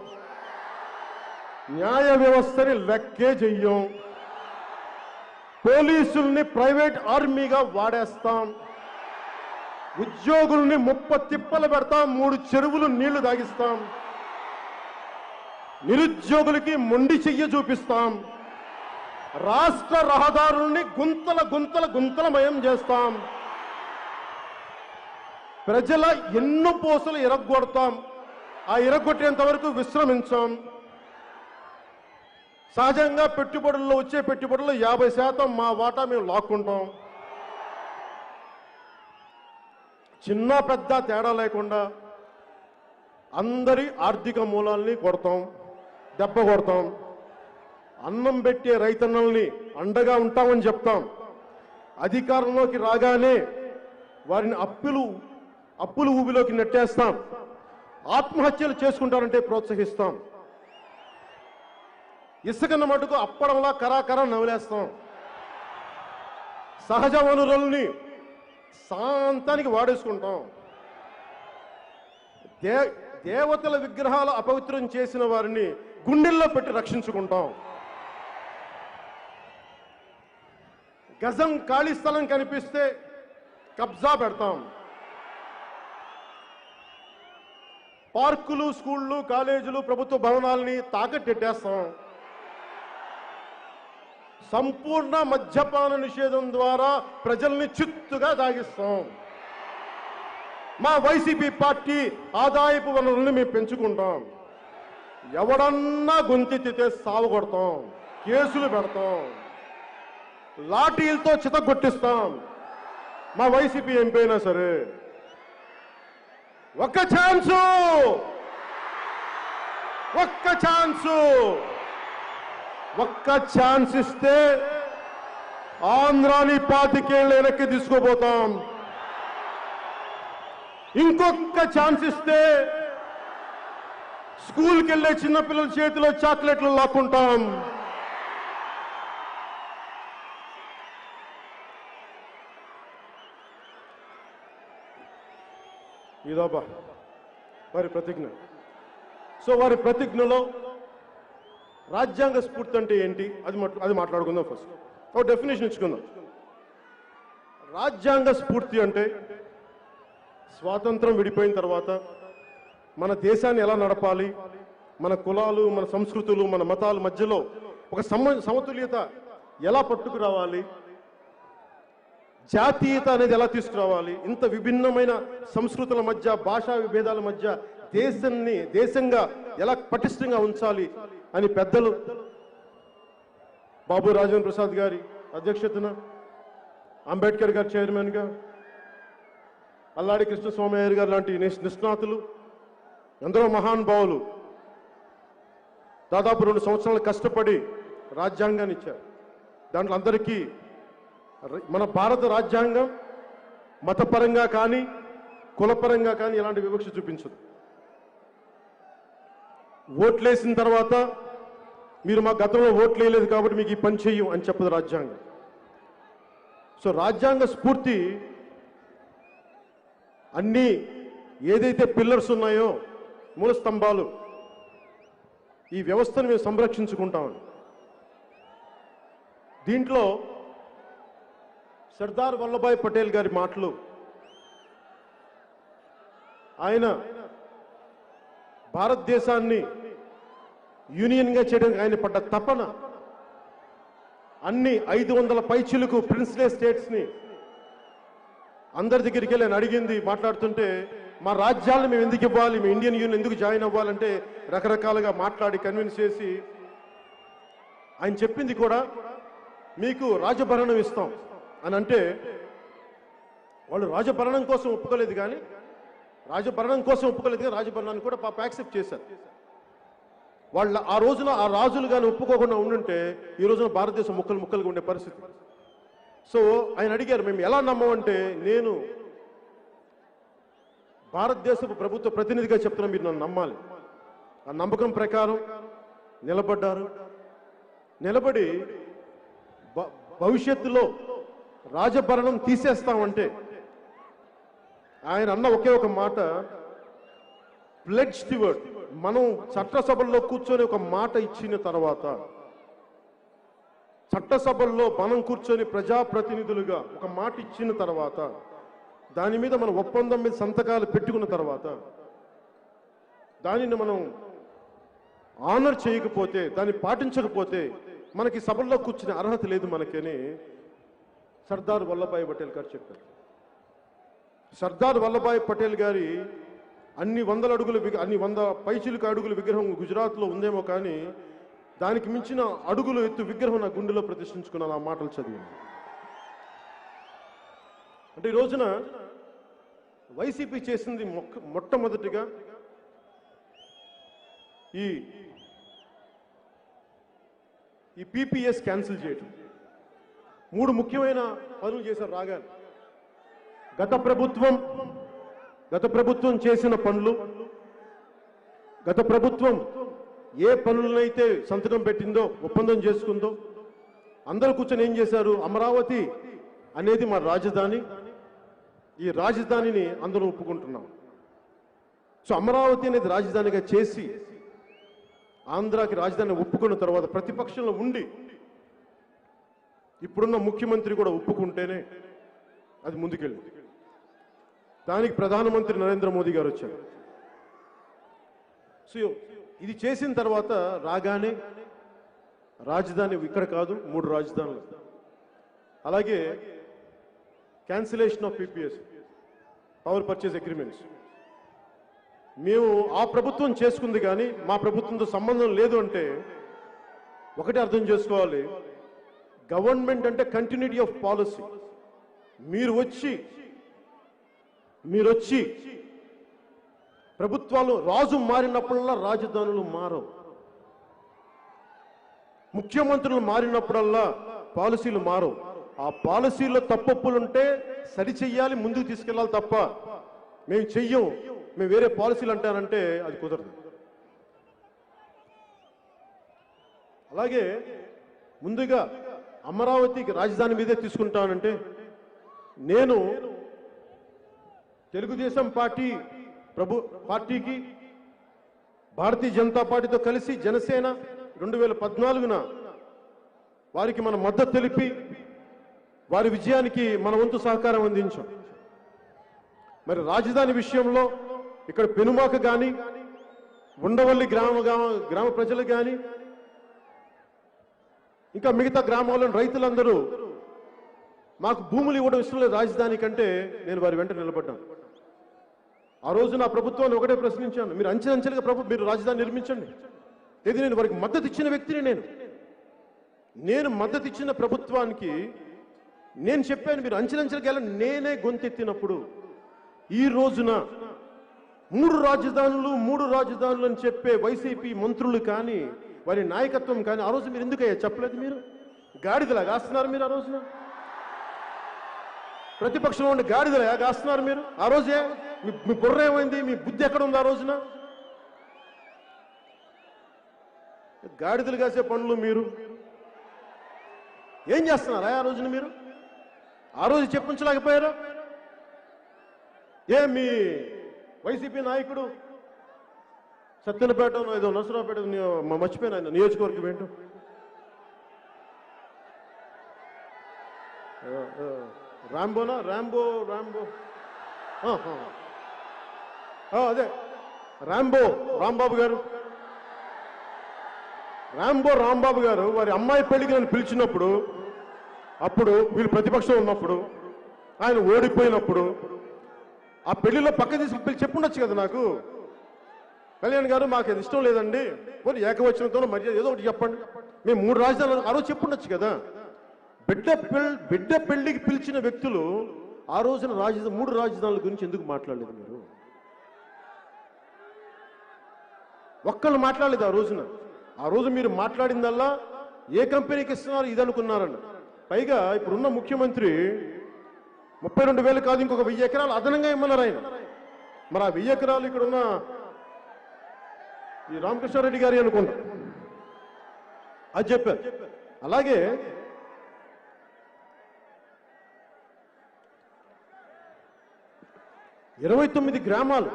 [SPEAKER 1] న్యాయ వ్యవస్థని లెక్కే చెయ్యం, పోలీసుల్ని ప్రైవేట్ ఆర్మీగా వాడేస్తాం, ఉద్యోగుల్ని తిప్పలు పెడతాం, 3 చెరువులు నీళ్లు తాగిస్తాం, నిరుద్యోగులకి మొండి చెయ్యి చూపిస్తాం, రాష్ట్ర రహదారుల్ని గుంతలమయం చేస్తాం, ప్రజల ఎన్నో పోసలు ఇరగొడతాం, ఆ ఇరగొట్టేంత వరకు విశ్రమించాం. సహజంగా పెట్టుబడుల్లో వచ్చే పెట్టుబడుల్లో 50% మా వాటా మేము లాక్కుంటాం. చిన్న పెద్ద తేడా లేకుండా అందరి ఆర్థిక మూలాల్ని దెబ్బ కొడతాం. అన్నం పెట్టే రైతన్నల్ని అండగా ఉంటామని చెప్తాం. అధికారంలోకి రాగానే వారిని అప్పులు ఊబిలోకి నెట్టేస్తాం. ఆత్మహత్యలు చేసుకుంటారంటే ప్రోత్సహిస్తాం. ఇసుకన్న మటుకు అప్పడంలా కరాకరా నవ్వులేస్తాం. సహజ వనరుల్ని శాంతానికి వాడేసుకుంటాం. దేవతల విగ్రహాలు అపవిత్రం చేసిన వారిని గుండెల్లో పెట్టి రక్షించుకుంటాం. గజం ఖాళీ స్థలం కనిపిస్తే కబ్జా పెడతాం. పార్కులు, స్కూళ్ళు, కాలేజీలు, ప్రభుత్వ భవనాల్ని తాకట్టెట్టేస్తాం. సంపూర్ణ మద్యపాన నిషేధం ద్వారా ప్రజల్ని చిత్తుగా తాగిస్తాం. మా వైసీపీ పార్టీ ఆదాయపు వనరుల్ని మేము పెంచుకుంటాం. ఎవడన్నా గొంతెత్తితే సాగు కొడతాం, కేసులు పెడతాం, లాఠీలతో చితగొట్టిస్తాం. మా వైసీపీ ఎంపీ అయినా సరే ఒక్క ఛాన్స్ ఇస్తే ఆంధ్రాని 25 ఏళ్ళు వెనక్కి తీసుకుపోతాం. ఇంకొక ఛాన్స్ ఇస్తే స్కూల్కి వెళ్ళే చిన్నపిల్లల చేతిలో చాక్లెట్లు లాక్కుంటాం. ఇదబ్బా వారి ప్రతిజ్ఞ. సో వారి ప్రతిజ్ఞలో రాజ్యాంగ స్ఫూర్తి అంటే ఏంటి అది మాట్లాడుకుందాం. ఫస్ట్ ఒక డెఫినేషన్ ఇచ్చుకుందాం. రాజ్యాంగ స్ఫూర్తి అంటే స్వాతంత్రం విడిపోయిన తర్వాత మన దేశాన్ని ఎలా నడపాలి, మన కులాలు, మన సంస్కృతులు, మన మతాల మధ్యలో ఒక సమతుల్యత ఎలా పట్టుకురావాలి, జాతీయత అనేది ఎలా తీసుకురావాలి, ఇంత విభిన్నమైన సంస్కృతుల మధ్య, భాషా విభేదాల మధ్య దేశంగా ఎలా పటిష్టంగా ఉంచాలి అని పెద్దలు బాబు రాజేంద్ర ప్రసాద్ గారి అధ్యక్షతన, అంబేద్కర్ గారు చైర్మన్గా, అల్లాడి కృష్ణస్వామయ్య గారు లాంటి నిష్ణాతులు, ఎందరో మహానుభావులు దాదాపు 2 సంవత్సరాలు కష్టపడి రాజ్యాంగాన్ని ఇచ్చారు. దాంట్లో అందరికీ మన భారత రాజ్యాంగం మతపరంగా కానీ కులపరంగా కానీ ఎలాంటి వివక్ష చూపించదు. ఓట్లేసిన తర్వాత మీరు మా గతంలో ఓట్లు వేయలేదు కాబట్టి మీకు ఈ పని చెయ్యం అని చెప్పదు రాజ్యాంగం. సో రాజ్యాంగ స్ఫూర్తి అన్నీ ఏదైతే పిల్లర్స్ ఉన్నాయో, మూల స్తంభాలు, ఈ వ్యవస్థను మేము సంరక్షించుకుంటామని. దీంట్లో సర్దార్ వల్లభాయ్ పటేల్ గారి మాటలు, ఆయన భారతదేశాన్ని యూనియన్గా చేయడానికి ఆయన పడ్డ తపన, అన్ని 500 పైచిలకు ప్రిన్స్లే స్టేట్స్ని అందరి దగ్గరికి వెళ్ళి ఆయన అడిగింది. మాట్లాడుతుంటే మా రాజ్యాలను మేము ఎందుకు ఇవ్వాలి, మేము ఇండియన్ యూనియన్ ఎందుకు జాయిన్ అవ్వాలంటే రకరకాలుగా మాట్లాడి కన్విన్స్ చేసి ఆయన చెప్పింది కూడా మీకు రాజభరణం ఇస్తాం అని అంటే వాళ్ళు రాజభరణం కోసం ఒప్పుకోలేదు కానీ రాజభరణాన్ని కూడా పాప యాక్సెప్ట్ చేశారు. వాళ్ళు ఆ రోజున ఆ రాజులు కానీ ఒప్పుకోకుండా ఉండుంటే ఈ రోజున భారతదేశం ముక్కలుగా ఉండే పరిస్థితి. సో ఆయన అడిగారు మేము ఎలా నమ్మమంటే, నేను భారతదేశపు ప్రభుత్వ ప్రతినిధిగా చెప్తున్నా, మీరు నన్ను నమ్మాలి. ఆ నమ్మకం ప్రకారం నిలబడ్డారు. నిలబడి భవిష్యత్తులో రాజభరణం తీసేస్తామంటే ఆయన అన్న ఒకే ఒక మాట, ప్లెడ్జ్ ది వర్డ్. మనం చట్టసభల్లో కూర్చొని ఒక మాట ఇచ్చిన తర్వాత, చట్టసభల్లో మనం కూర్చొని ప్రజాప్రతినిధులుగా ఒక మాట ఇచ్చిన తర్వాత, దాని మీద మనం ఒప్పందం మీద సంతకాలు పెట్టుకున్న తర్వాత, దానిని మనం ఆనర్ చేయకపోతే, దాన్ని పాటించకపోతే మనకి సభల్లో కూర్చునే అర్హత లేదు మనకని సర్దార్ వల్లభాయ్ పటేల్ గారు చెప్పారు. సర్దార్ వల్లభాయ్ పటేల్ గారి అన్ని 100 పైచిలుక అడుగుల విగ్రహం గుజరాత్లో ఉందేమో, కానీ దానికి మించిన అడుగులు ఎత్తు విగ్రహం నా గుండెలో ప్రతిష్ఠించుకున్నాను ఆ మాటలు చదివి. అంటే ఈ రోజున వైసీపీ చేసింది మొట్టమొదటిగా ఈ పీపీఎస్ క్యాన్సిల్ చేయటం. 3 ముఖ్యమైన పనులు చేశారు రాగానే. గత ప్రభుత్వం చేసిన పనులు, గత ప్రభుత్వం ఏ పనులనైతే సంతకం పెట్టిందో, ఒప్పందం చేసుకుందో, అందరూ కూర్చొని ఏం చేశారు, అమరావతి అనేది మా రాజధాని, ఈ రాజధానిని అందరూ ఒప్పుకుంటున్నాం. సో అమరావతి అనేది రాజధానిగా చేసి ఆంధ్రాకి రాజధాని ఒప్పుకున్న తర్వాత ప్రతిపక్షంలో ఉండి ఇప్పుడున్న ముఖ్యమంత్రి కూడా ఒప్పుకుంటేనే అది ముందుకెళ్ళింది. దానికి ప్రధానమంత్రి నరేంద్ర మోదీ గారు వచ్చారు. సో ఇది చేసిన తర్వాత రాగానే రాజధాని ఇక్కడ కాదు, 3 రాజధానులు. అలాగే cancellation of PPAs, power purchase agreements. మేము ఆ ప్రభుత్వం చేసుకుంది కానీ మా ప్రభుత్వంతో సంబంధం లేదు అంటే ఒకటే అర్థం చేసుకోవాలి, గవర్నమెంట్ అంటే కంటిన్యూటీ ఆఫ్ పాలసీ. మీరు వచ్చి ప్రభుత్వాలు రాజు మారినప్పుడల్లా రాజధానులు మారవు, ముఖ్యమంత్రులు మారినప్పుడల్లా పాలసీలు మారవు. ఆ పాలసీలో తప్పొప్పులుంటే సరిచెయ్యాలి, ముందుకు తీసుకెళ్ళాలి తప్ప మేము చెయ్యం, మేము వేరే పాలసీలు అంటానంటే అది కుదరదు. అలాగే ముందుగా అమరావతికి రాజధాని మీదే తీసుకుంటానంటే, నేను తెలుగుదేశం పార్టీకి భారతీయ జనతా పార్టీతో కలిసి జనసేన 2014న వారికి మన మద్దతు తెలిపి వారి విజయానికి మన వంతు సహకారం అందించాం. మరి రాజధాని విషయంలో ఇక్కడ పెనుమాక కానీ, ఉండవల్లి గ్రామ ప్రజలు కానీ, ఇంకా మిగతా గ్రామాల్లోని రైతులందరూ మాకు భూములు ఇవ్వడం ఇష్టం లేదు రాజధాని కంటే, నేను వారి వెంట నిలబడ్డాను. ఆ రోజు నా ప్రభుత్వాన్ని ఒకటే ప్రశ్నించాను, మీరు అంచెలంచెలుగా మీరు రాజధాని నిర్మించండి. ఇది నేను వారికి మద్దతు ఇచ్చిన వ్యక్తిని. నేను మద్దతు ఇచ్చిన ప్రభుత్వానికి నేను చెప్పాను మీరు అంచెలంచెలుగా వెళ్ళండి. నేనే గొంతెత్తినప్పుడు ఈ రోజున 3 రాజధానులు అని చెప్పే వైసీపీ మంత్రులు కానీ, వారి నాయకత్వం కానీ ఆ రోజు మీరు ఎందుకయ్యా చెప్పలేదు? మీరు గాడిదలా కాస్తున్నారు. మీరు ఆ రోజున ప్రతిపక్షంలో ఉండి గాడిదలా కాస్తున్నారు. మీరు ఆ రోజే మీ బుర్ర ఏమైంది? మీ బుద్ధి ఎక్కడ ఉంది? ఆ రోజున గాడిదలు కాసే పనులు మీరు ఏం చేస్తున్నారా? ఆ రోజున మీరు ఆ రోజు చెప్పించలేకపోయారా? మీ వైసీపీ నాయకుడు సత్తెనపేట ఏదో నరసరావుపేట మర్చిపోయిన ఆయన నియోజకవర్గం ఏంటో, రాంబో అదే రాంబాబు గారు వారి అమ్మాయి పెళ్లికి నన్ను పిలిచినప్పుడు, అప్పుడు వీళ్ళు ప్రతిపక్షం ఉన్నప్పుడు, ఆయన ఓడిపోయినప్పుడు ఆ పెళ్లిలో పక్క తీసుకుని చెప్పుండొచ్చు కదా నాకు, కళ్యాణ్ గారు మాకు అది ఇష్టం లేదండి, పోనీ ఏకవచనంతో మర్యాద ఏదో ఒకటి చెప్పండి, మేము 3 రాజధానులు ఆ రోజు చెప్పుండొచ్చు కదా. బిడ్డ పెళ్లికి పిలిచిన వ్యక్తులు ఆ రోజున 3 రాజధానుల గురించి ఎందుకు మాట్లాడలేదు? మీరు ఒక్కళ్ళు మాట్లాడలేదు ఆ రోజున. ఆ రోజు మీరు మాట్లాడిందల్లా ఏ కంపెనీకి ఇస్తున్నారు ఇది అనుకున్నారన్న. పైగా ఇప్పుడున్న ముఖ్యమంత్రి 32,000 కాదు ఇంకొక 1000 ఎకరాలు అదనంగా ఇమ్మన్నారు ఆయన. మరి ఆ 1000 ఎకరాలు ఇక్కడున్న ఈ రామకృష్ణారెడ్డి గారి అనుకుంటా అది చెప్పారు. అలాగే 29 గ్రామాలు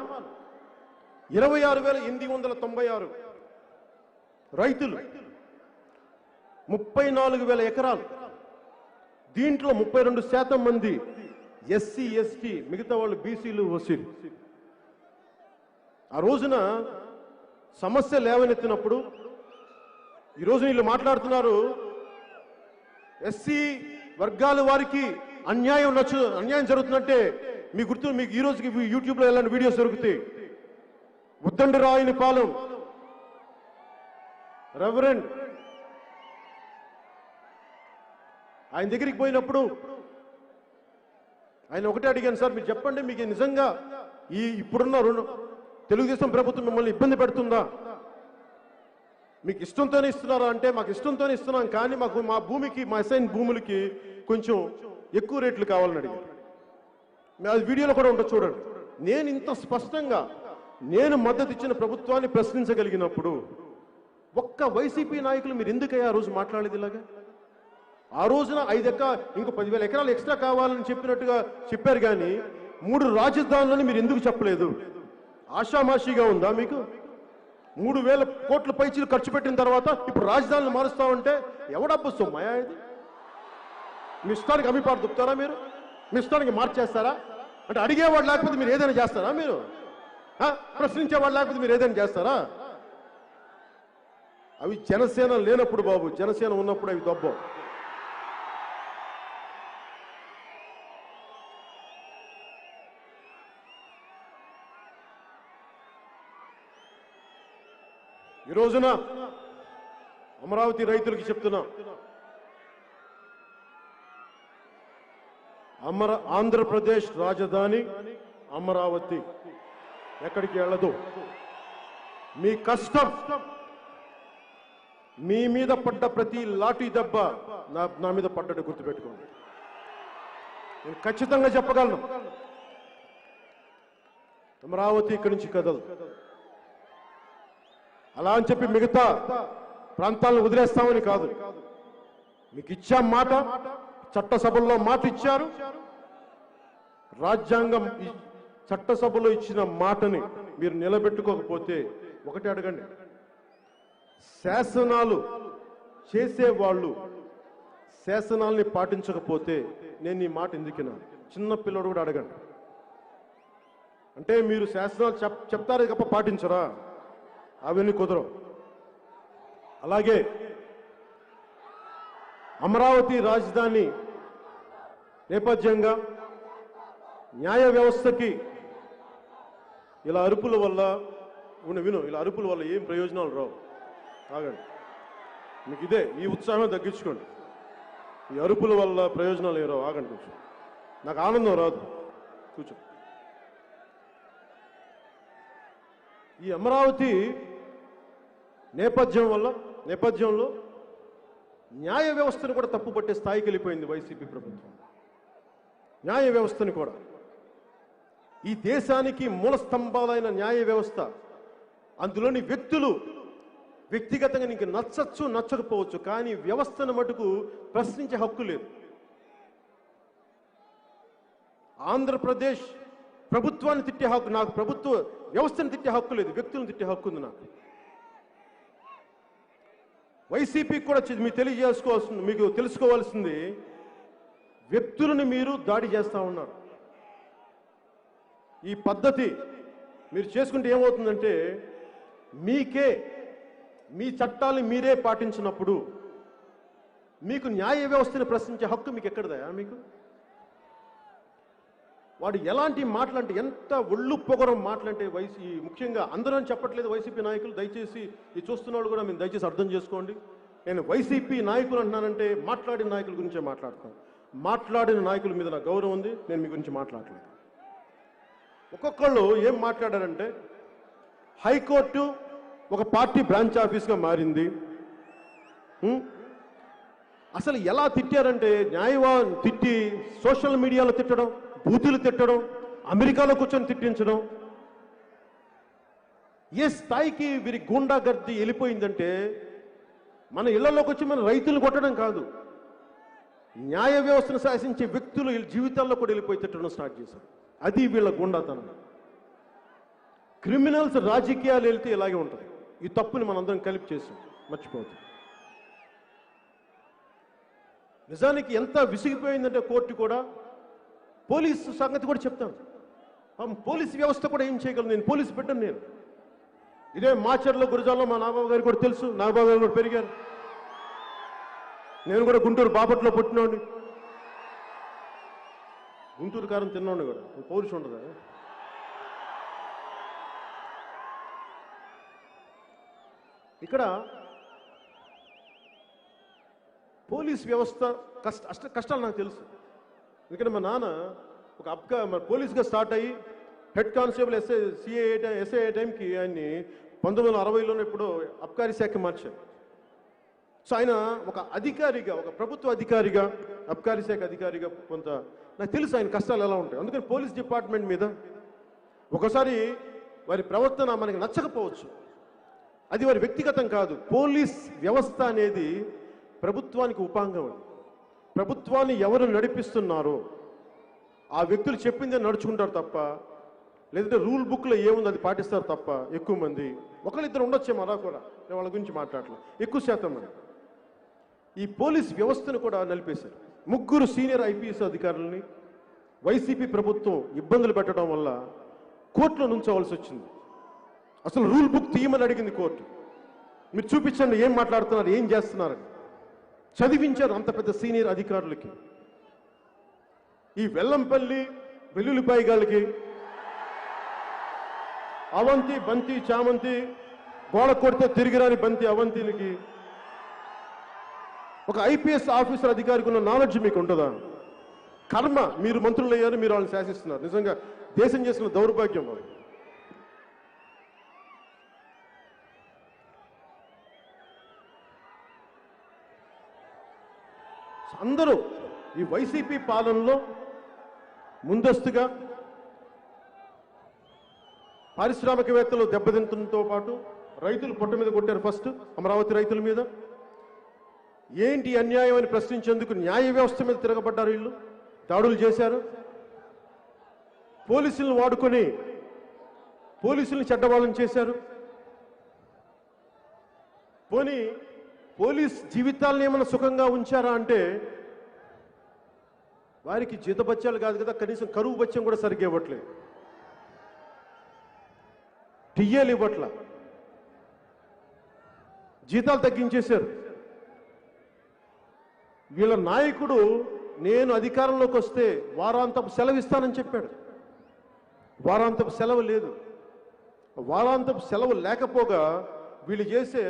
[SPEAKER 1] 26,896 రైతులు 34,000 ఎకరాలు. దీంట్లో 32% మంది ఎస్సీ ఎస్టీ, మిగతా వాళ్ళు బీసీలు ఓసీలు. ఆ రోజున సమస్య లేవనెత్తినప్పుడు ఈరోజు వీళ్ళు మాట్లాడుతున్నారు ఎస్సీ వర్గాల వారికి అన్యాయం జరుగుతుందంటే మీకు ఈ రోజుకి యూట్యూబ్లో ఎలాంటి వీడియోస్ దొరుకుతాయి. ఉద్దండి రాయని పాలెం రెవరెండ్ ఆయన దగ్గరికి పోయినప్పుడు ఆయన ఒకటే అడిగాను, సార్ మీరు చెప్పండి, మీకు నిజంగా ఇప్పుడున్న తెలుగుదేశం ప్రభుత్వం మిమ్మల్ని ఇబ్బంది పెడుతుందా? మీకు ఇష్టంతోనే ఇస్తున్నారా అంటే మాకు ఇష్టంతోనే ఇస్తున్నాం, కానీ మాకు మా భూమికి, మా అసైన్ భూములకి కొంచెం ఎక్కువ రేట్లు కావాలని అడిగారు. అది వీడియోలో కూడా ఉంటుంది చూడండి. నేను ఇంత స్పష్టంగా నేను మద్దతు ఇచ్చిన ప్రభుత్వాన్ని ప్రశ్నించగలిగినప్పుడు ఒక్క వైసీపీ నాయకులు మీరు ఎందుకయ్యా ఆ రోజు మాట్లాడేది ఇలాగా? ఆ రోజున 10,000 ఎకరాలు ఎక్స్ట్రా కావాలని చెప్పినట్టుగా చెప్పారు, కానీ 3 రాజధానులని మీరు ఎందుకు చెప్పలేదు? ఆషామాషిగా ఉందా మీకు? 3,000 కోట్ల పైచీలు ఖర్చు పెట్టిన తర్వాత ఇప్పుడు రాజధానులు మారుస్తామంటే ఎవడబ్బ సొమ్మయా ఇది? మీ ఇష్టానికి అమ్మిపాటు దుప్తారా మీరు? మీ ఇష్టానికి మార్చేస్తారా? అంటే అడిగేవాడు లేకపోతే మీరు ఏదైనా చేస్తారా? మీరు ప్రశ్నించేవాడు లేకపోతే మీరు ఏదైనా చేస్తారా? అవి జనసేన లేనప్పుడు బాబు, జనసేన ఉన్నప్పుడు అవి దొబ్బం. ఈ రోజున అమరావతి రైతులకి చెప్తున్నా, ఆంధ్రప్రదేశ్ రాజధాని అమరావతి ఎక్కడికి వెళ్ళదు. మీ కష్టం, మీ మీద పడ్డ ప్రతి లాఠీ దెబ్బ నా మీద పడ్డట్టు గుర్తుపెట్టుకోండి. నేను ఖచ్చితంగా చెప్పగలను, అమరావతి ఇక్కడి నుంచి కదలదు. అలా అని చెప్పి మిగతా ప్రాంతాలను వదిలేస్తామని కాదు. మీకు ఇచ్చాం మాట, చట్టసభల్లో మాట ఇచ్చారు. రాజ్యాంగం చట్టసభలో ఇచ్చిన మాటని మీరు నిలబెట్టుకోకపోతే ఒకటి అడగండి, శాసనాలు చేసేవాళ్ళు శాసనాల్ని పాటించకపోతే నేను ఈ మాట ఎందుకినా? చిన్న పిల్లడు కూడా అడగండి. అంటే మీరు శాసనాలు చెప్తారే తప్ప పాటించరా? అవన్నీ కుదరవు. అలాగే అమరావతి రాజధాని నేపథ్యంగా న్యాయ వ్యవస్థకి ఇలా అరుపుల వల్ల ఇలా అరుపుల వల్ల ఏం ప్రయోజనాలు రావు. ఆగండి, మీకు ఈ ఉత్సాహం తగ్గించుకోండి. ఈ అరుపుల వల్ల ప్రయోజనాలు ఏం రావు. ఆగండి, కూర్చో. నాకు ఆనందం రాదు, కూర్చో. ఈ అమరావతి నేపథ్యంలో న్యాయ వ్యవస్థను కూడా తప్పుపట్టే స్థాయికి వెళ్ళిపోయింది వైసీపీ ప్రభుత్వం. న్యాయ వ్యవస్థను కూడా, ఈ దేశానికి మూల స్తంభాలైన న్యాయ వ్యవస్థ, అందులోని వ్యక్తులు వ్యక్తిగతంగా నీకు నచ్చచ్చు నచ్చకపోవచ్చు, కానీ వ్యవస్థను మటుకు ప్రశ్నించే హక్కు లేదు. ఆంధ్రప్రదేశ్ ప్రభుత్వాన్ని తిట్టే హక్కు నాకు, ప్రభుత్వ వ్యవస్థను తిట్టే హక్కు లేదు, వ్యక్తులను తిట్టే హక్కు ఉంది నాకు. వైసీపీకి కూడా మీకు తెలుసుకోవాల్సింది, వ్యక్తులను మీరు దాడి చేస్తూ ఉన్నారు. ఈ పద్ధతి మీరు చేసుకుంటే ఏమవుతుందంటే, మీ చట్టాలను మీరే పాటించినప్పుడు మీకు న్యాయ వ్యవస్థను ప్రశ్నించే హక్కు మీకు ఎక్కడదయా? మీకు వాడు ఎలాంటి మాటలంటే, ఎంత ఒళ్ళు పొగరం మాటలంటే, ముఖ్యంగా అందరూ చెప్పట్లేదు వైసీపీ నాయకులు, దయచేసి ఈ చూస్తున్నవాళ్ళు కూడా మీరు దయచేసి అర్థం చేసుకోండి. నేను వైసీపీ నాయకులు అంటున్నానంటే మాట్లాడిన నాయకుల గురించే మాట్లాడుతాను. మాట్లాడిన నాయకుల మీద నాకు గౌరవం ఉంది, నేను మీ గురించి మాట్లాడలేదు. ఒక్కొక్కళ్ళు ఏం మాట్లాడారంటే, హైకోర్టు ఒక పార్టీ బ్రాంచ్ ఆఫీస్గా మారింది, అసలు ఎలా తిట్టారంటే న్యాయవాన్ తిట్టి సోషల్ మీడియాలో తిట్టడం, బూతులు తిట్టడం, అమెరికాలో కూర్చొని తిట్టించడం, ఏ స్థాయికి వీరి గూండాగర్ది వెళ్ళిపోయిందంటే మన ఇళ్లలోకి వచ్చి మన రైతులు కొట్టడం కాదు, న్యాయ వ్యవస్థను శాసించే వ్యక్తులు వీళ్ళ జీవితాల్లో కూడా వెళ్ళిపోయి తిట్టడం స్టార్ట్ చేశారు. అది వీళ్ళ గుండాతనం. క్రిమినల్స్ రాజకీయాలు వెళ్తే ఇలాగే ఉంటుంది. ఈ తప్పుని మనందరం కలిపి చేసాం, మర్చిపోతాం. నిజానికి ఎంత విసిగిపోయిందంటే కోర్టు కూడా, పోలీసు సంగతి కూడా చెప్తాను. పోలీసు వ్యవస్థ కూడా ఏం చేయగలను, నేను పోలీసు బిడ్డను. నేను ఇదే మాచర్లో గురజాల్లో మా నాగబాబు గారికి కూడా తెలుసు, నాగబాబు గారు కూడా పెరిగారు. నేను కూడా గుంటూరు బాపట్లో పుట్టినోడిని, గుంటూరు కారం తిన్నోడిని కూడా. పౌరుషం ఉండదా? ఇక్కడ పోలీస్ వ్యవస్థ కష్టాలు నాకు తెలుసు. ఎందుకంటే మా నాన్న ఒక పోలీస్గా స్టార్ట్ అయ్యి హెడ్ కానిస్టేబుల్ ఎస్ఐ టైంకి ఆయన్ని 1960లోనే ఎప్పుడో అబ్కారీ శాఖ మార్చారు. సో ఆయన ఒక అధికారిగా, ఒక ప్రభుత్వ అధికారిగా, అబ్కారీ శాఖ అధికారిగా కొంత నాకు తెలుసు ఆయన కష్టాలు ఎలా ఉంటాయి. అందుకని పోలీస్ డిపార్ట్మెంట్ మీద ఒకసారి వారి ప్రవర్తన మనకి నచ్చకపోవచ్చు, అది వారి వ్యక్తిగతం కాదు. పోలీస్ వ్యవస్థ అనేది ప్రభుత్వానికి ఉపాంగం. ప్రభుత్వాన్ని ఎవరు నడిపిస్తున్నారో ఆ వ్యక్తులు చెప్పిందే నడుచుకుంటారు తప్ప, లేదంటే రూల్ బుక్లో ఏముంది అది పాటిస్తారు తప్ప. ఎక్కువ మంది, ఒకళ్ళిద్దరు ఉండొచ్చేమో అలా కూడా, నేను వాళ్ళ గురించి మాట్లాడలేదు. ఎక్కువ శాతం మంది ఈ పోలీస్ వ్యవస్థను కూడా నలిపేశారు. 3 సీనియర్ ఐపీఎస్ అధికారులని వైసీపీ ప్రభుత్వం ఇబ్బందులు పెట్టడం వల్ల కోర్టులో నుంచోవలసి వచ్చింది. అసలు రూల్ బుక్ తీయమని అడిగింది కోర్టు. మీరు చూపించండి ఏం మాట్లాడుతున్నారు, ఏం చేస్తున్నారని. చదివించారు అంత పెద్ద సీనియర్ అధికారులకి. ఈ వెల్లంపల్లి వెల్లుల్లిపాయ గాళ్ళకి అవంతి బంతి చామంతి గోడ కొడితే తిరిగిరాని బంతి అవంతినికి ఒక ఐపీఎస్ ఆఫీసర్ అధికారికి ఉన్న నాలెడ్జ్ మీకు ఉంటుందా? కర్మ, మీరు మంత్రులు అయ్యారు, మీరు వాళ్ళని శాసిస్తున్నారు. నిజంగా దేశం చేసిన దౌర్భాగ్యం వాళ్ళు. అందరూ ఈ వైసీపీ పాలనలో ముందస్తుగా పారిశ్రామికవేత్తలు దెబ్బతింటంతో పాటు రైతులు పొట్ట మీద కొట్టారు. ఫస్ట్ అమరావతి రైతుల మీద ఏంటి అన్యాయం అని ప్రశ్నించేందుకు న్యాయ వ్యవస్థ మీద తిరగబడ్డారు. వీళ్ళు దాడులు చేశారు. పోలీసులను వాడుకొని పోలీసులను చెడ్డవాళ్ళని చేశారు. పోనీ పోలీస్ జీవితాలను ఏమైనా సుఖంగా ఉంచారా అంటే వారికి జీతబత్యాలు కాదు కదా, కనీసం కరువు బత్యం కూడా సరిగ్గా ఇవ్వట్లేదు, టియ్యేలు ఇవ్వట్ల, జీతాలు తగ్గించేశారు. వీళ్ళ నాయకుడు నేను అధికారంలోకి వస్తే వారాంతపు సెలవు ఇస్తానని చెప్పాడు. వారాంతపు సెలవు లేదు. వారాంతపు సెలవు లేకపోగా వీళ్ళు చేసే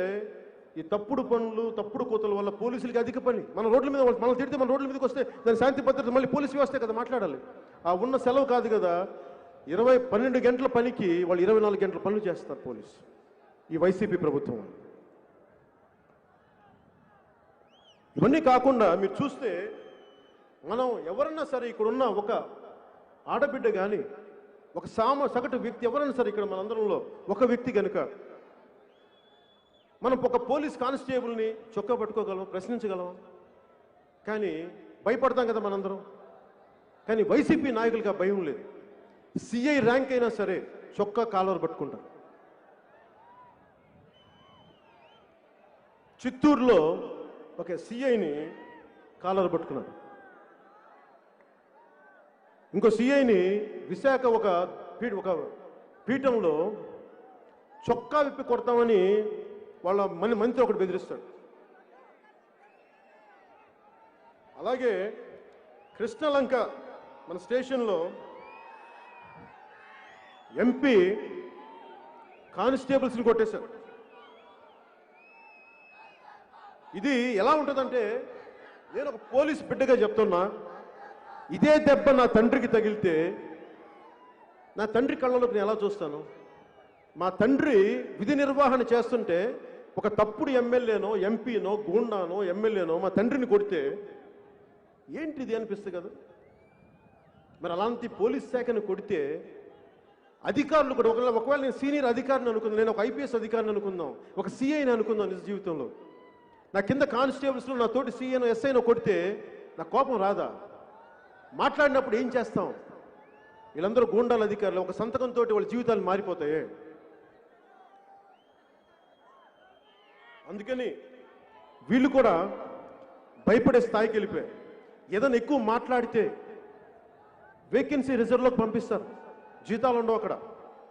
[SPEAKER 1] ఈ తప్పుడు పనులు, తప్పుడు కోతల వల్ల పోలీసులకి అధిక పని. మన రోడ్ల మీద మనం తిడితే మన రోడ్ల మీదకి వస్తే దాని శాంతి భద్రత మళ్ళీ పోలీసు వ్యవస్థే కదా మాట్లాడాలి. ఆ ఉన్న సెలవు కాదు కదా, 12 గంటల పనికి వాళ్ళు 24 గంటల పనులు చేస్తారు పోలీసు. ఈ వైసీపీ ప్రభుత్వం. ఇవన్నీ కాకుండా మీరు చూస్తే మనం ఎవరన్నా సరే ఇక్కడున్న ఒక ఆడబిడ్డ కానీ, ఒక సగటు వ్యక్తి ఎవరైనా సరే ఇక్కడ మనందరంలో ఒక వ్యక్తి కనుక మనం ఒక పోలీస్ కానిస్టేబుల్ని చొక్కా పట్టుకోగలం, ప్రశ్నించగలం, కానీ భయపడతాం కదా మనందరం. కానీ వైసీపీ నాయకులకి ఆ భయం లేదు. సిఐ ర్యాంక్ అయినా సరే చొక్కా కాలర్ పట్టుకుంటారు. చిత్తూరులో ఒక సిఐని కాలర్ పట్టుకున్నారు. ఇంకో సిఐని విశాఖ ఒక పీఠంలో చొక్కా విప్పి కొడతామని వాళ్ళ మంత్రి ఒకటి బెదిరిస్తాడు. అలాగే కృష్ణలంక మన స్టేషన్లో ఎంపీ కానిస్టేబుల్స్ని కొట్టేశారు. ఇది ఎలా ఉంటుందంటే, నేను ఒక పోలీస్ బిడ్డగా చెప్తున్నా, ఇదే దెబ్బ నా తండ్రికి తగిలితే నా తండ్రి కళ్ళలోకి నేను ఎలా చూస్తాను? మా తండ్రి విధి నిర్వహణ చేస్తుంటే ఒక తప్పుడు ఎమ్మెల్యేనో ఎంపీనో గూండానో ఎమ్మెల్యేనో మా తండ్రిని కొడితే ఏంటిది అనిపిస్తుంది కదా. మరి అలాంటి పోలీస్ శాఖను కొడితే అధికారులు కూడా ఒకవేళ నేను సీనియర్ అధికారిని అనుకుందాం, నేను ఒక ఐపీఎస్ అధికారిని అనుకుందాం, ఒక సిఐని అనుకుందాం నిజ జీవితంలో, నా కింద కానిస్టేబుల్స్లో నా తోటి సిఐనో ఎస్ఐనో కొడితే నా కోపం రాదా? మాట్లాడినప్పుడు ఏం చేస్తాం? వీళ్ళందరూ గూండాల అధికారులు, ఒక సంతకంతో వాళ్ళ జీవితాలు మారిపోతాయి. అందుకని వీళ్ళు కూడా భయపడే స్థాయికి వెళ్ళిపోయారు. ఏదైనా ఎక్కువ మాట్లాడితే వేకెన్సీ రిజర్వ్లోకి పంపిస్తారు, జీతాలు ఉండవు అక్కడ,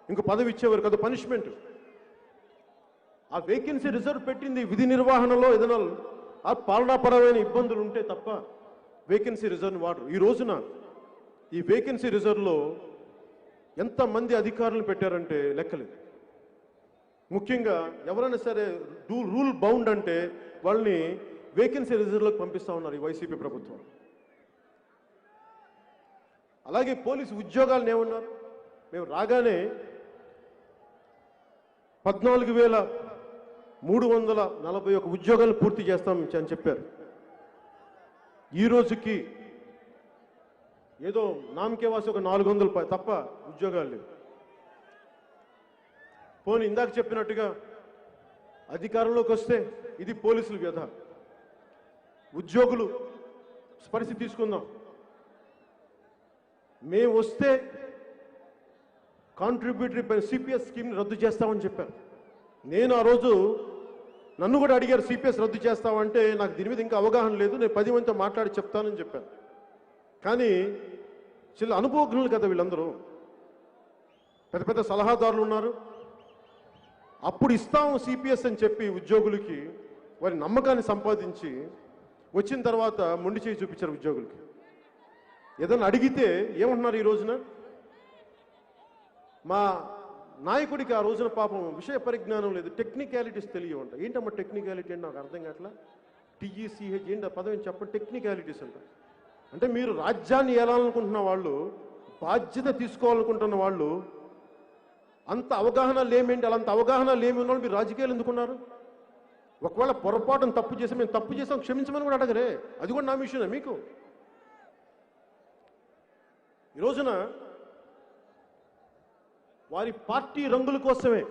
[SPEAKER 1] ఇంకో పదవి ఇచ్చేవారు కదా, పనిష్మెంట్. ఆ వేకెన్సీ రిజర్వ్ పెట్టింది విధి నిర్వహణలో ఏదైనా ఆ పాలనాపరమైన ఇబ్బందులు ఉంటే తప్ప వేకెన్సీ రిజర్వ్ వాడరు. ఈ రోజున ఈ వేకెన్సీ రిజర్వ్లో ఎంతమంది అధికారులను పెట్టారంటే లెక్కలేదు. ముఖ్యంగా ఎవరైనా సరే రూల్ బౌండ్ అంటే వాళ్ళని వేకెన్సీ రిజర్వ్లోకి పంపిస్తూ ఉన్నారు ఈ వైసీపీ ప్రభుత్వం. అలాగే పోలీసు ఉద్యోగాలను ఏమన్నారు? మేము రాగానే 14,341 ఉద్యోగాలు పూర్తి చేస్తాం అని చెప్పారు. ఈ రోజుకి ఏదో నామకేవాసి ఒక 400 తప్ప ఉద్యోగాలు లేవు. పోనీ ఇందాక చెప్పినట్టుగా అధికారంలోకి వస్తే ఇది పోలీసుల వ్యధ. ఉద్యోగులు పరిస్థితి తీసుకుందాం. మేము వస్తే కాంట్రిబ్యూటరీ పై సిపిఎస్ స్కీమ్ని రద్దు చేస్తామని చెప్పారు. నేను ఆ రోజు నన్ను కూడా అడిగారు సిపిఎస్ రద్దు చేస్తామంటే నాకు దీని మీద ఇంకా అవగాహన లేదు, నేను 10 మందితో మాట్లాడి చెప్తానని చెప్పాను. కానీ చిన్న అనుభవజ్ఞులు కదా వీళ్ళందరూ, పెద్ద పెద్ద సలహాదారులు ఉన్నారు. అప్పుడు ఇస్తాము సిపిఎస్ అని చెప్పి ఉద్యోగులకి వారి నమ్మకాన్ని సంపాదించి వచ్చిన తర్వాత మొండి చేయి చూపించారు ఉద్యోగులకి. ఏదైనా అడిగితే ఏమంటున్నారు ఈ రోజున? మా నాయకుడికి ఆ రోజున పాపం విషయ పరిజ్ఞానం లేదు, టెక్నికాలిటీస్ తెలియవంట. ఏంటమ్మా టెక్నికాలిటీ అంటే నాకు అర్థం కావట్లా. టీఈసీహెచ్ ఏంటి ఆ పదవి చెప్పండి. టెక్నికాలిటీస్ అంట. అంటే మీరు రాజ్యాన్ని ఏలాలనుకుంటున్న వాళ్ళు, బాధ్యత తీసుకోవాలనుకుంటున్న వాళ్ళు, అంత అవగాహన లేమేంటి? అలాంటి అవగాహన లేమి ఉన్న వాళ్ళు మీరు రాజకీయాలు ఎందుకున్నారు? ఒకవేళ పొరపాటును తప్పు చేసి మేము తప్పు చేసాం క్షమించమని కూడా అడగరే, అది కూడా నా విషయమే. మీకు ఈ రోజున వారి పార్టీ రంగుల కోసమే,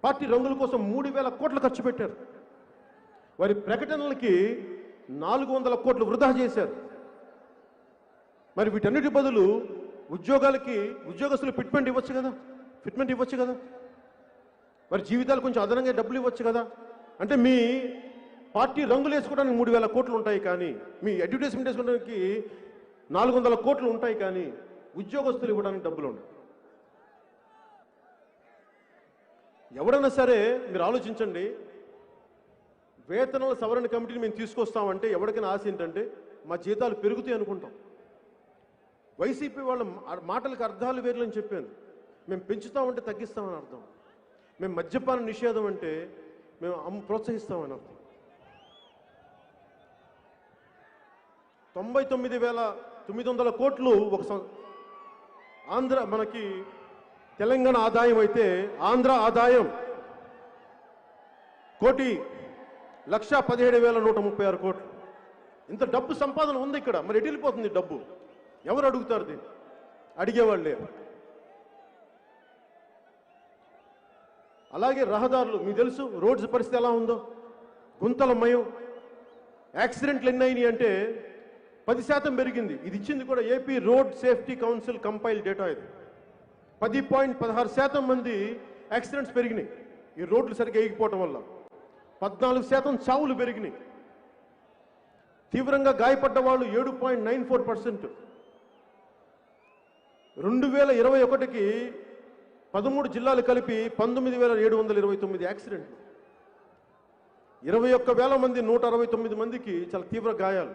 [SPEAKER 1] పార్టీ రంగుల కోసం 3,000 కోట్లు ఖర్చు పెట్టారు. వారి ప్రకటనలకి 400 కోట్లు వృధా చేశారు. మరి వీటన్నిటి బదులు ఉద్యోగస్తులు ఫిట్మెంట్ ఇవ్వచ్చు కదా, మరి జీవితాలు కొంచెం అదనంగా డబ్బులు ఇవ్వచ్చు కదా. అంటే మీ పార్టీ రంగులు వేసుకోవడానికి 3,000 కోట్లు ఉంటాయి, కానీ మీ అడ్వర్టైజ్మెంట్ వేసుకోవడానికి 400 కోట్లు ఉంటాయి, కానీ ఉద్యోగస్తులు ఇవ్వడానికి డబ్బులు ఉండవు. ఎవరైనా సరే మీరు ఆలోచించండి, వేతనాల సవరణ కమిటీని మేము తీసుకొస్తామంటే ఎవరికైనా ఆశ ఏంటంటే మా జీతాలు పెరుగుతాయి అనుకుంటాం. వైసీపీ వాళ్ళ మాటలకు అర్థాలు వేర్లని చెప్పాను. మేము పెంచుతామంటే తగ్గిస్తామని అర్థం. మేము మద్యపాన నిషేధం అంటే మేము ప్రోత్సహిస్తామని అర్థం. 99,900 కోట్లు ఒక ఆంధ్ర మనకి తెలంగాణ ఆదాయం అయితే ఆంధ్ర ఆదాయం 1,17,136 కోట్లు. ఇంత డబ్బు సంపాదన ఉంది ఇక్కడ. మరి ఎటు వెళ్ళిపోతుంది డబ్బు? ఎవరు అడుగుతారు దీన్ని? అడిగేవాళ్ళు లేరు. అలాగే రహదారులు మీకు తెలుసు, రోడ్స్ పరిస్థితి ఎలా ఉందో, గుంతలమయం. యాక్సిడెంట్లు ఎన్ని అయినాయి అంటే 10% పెరిగింది. ఇది ఇచ్చింది కూడా AP road safety council compile data. ఇది 10.16% మంది యాక్సిడెంట్స్ పెరిగినాయి ఈ రోడ్లు సరిగ్గా వేయకపోవటం వల్ల. 14% చావులు పెరిగినాయి. తీవ్రంగా గాయపడ్డ వాళ్ళు 7.94%. 2021కి 13 జిల్లాలు కలిపి 19,729 యాక్సిడెంట్లు. 21,000 మంది 169 మందికి చాలా తీవ్ర గాయాలు.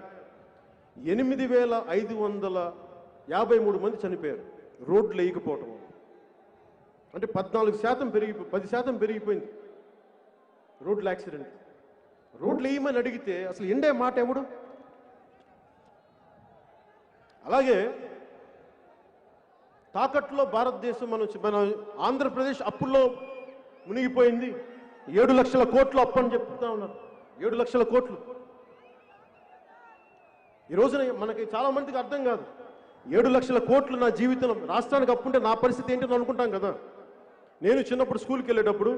[SPEAKER 1] 8,553 మంది చనిపోయారు రోడ్లు వేయకపోవటం. అంటే 10% పెరిగిపోయింది రోడ్ల యాక్సిడెంట్. రోడ్లు వేయమని అడిగితే అసలు ఎండే మాట ఎవడు? అలాగే తాకట్లో భారతదేశం మన ఆంధ్రప్రదేశ్ అప్పుల్లో మునిగిపోయింది. 7 లక్షల కోట్లు అప్పు అని చెప్తా ఉన్నారు. 7 లక్షల కోట్లు. ఈ రోజున మనకి చాలా మందికి అర్థం కాదు. 7 లక్షల కోట్లు నా జీవితంలో, రాష్ట్రానికి అప్పుంటే నా పరిస్థితి ఏంటని అనుకుంటాం కదా. నేను చిన్నప్పుడు స్కూల్కి వెళ్ళేటప్పుడు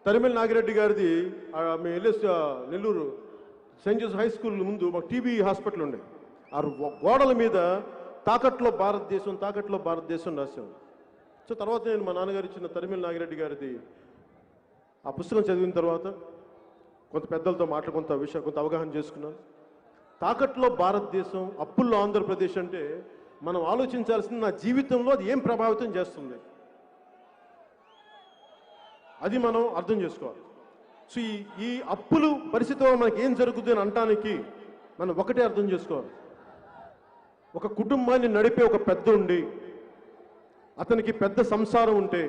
[SPEAKER 1] తరిమెల నాగిరెడ్డి గారిది మేము వెళ్ళే Nellore Saint Joseph high school ముందు మాకు టీబీ హాస్పిటల్ ఉండే. ఆ గోడల మీద తాకట్లో భారతదేశం, తాకట్లో భారతదేశం రాశాను. సో తర్వాత నేను మా నాన్నగారు ఇచ్చిన తరిమెల నాగిరెడ్డి గారిది ఆ పుస్తకం చదివిన తర్వాత కొంత పెద్దలతో కొంత అవగాహన చేసుకున్నాను. తాకట్లో భారతదేశం, అప్పుల్లో ఆంధ్రప్రదేశ్ అంటే మనం ఆలోచించాల్సింది నా జీవితంలో అది ఏం ప్రభావితం చేస్తుంది, అది మనం అర్థం చేసుకోవాలి. సో ఈ అప్పులు పరిస్థితిలో మనకి ఏం జరుగుతుంది అని అనటానికి మనం ఒకటే అర్థం చేసుకోవాలి. ఒక కుటుంబాన్ని నడిపే ఒక పెద్ద ఉండి, అతనికి పెద్ద సంసారం ఉంటే,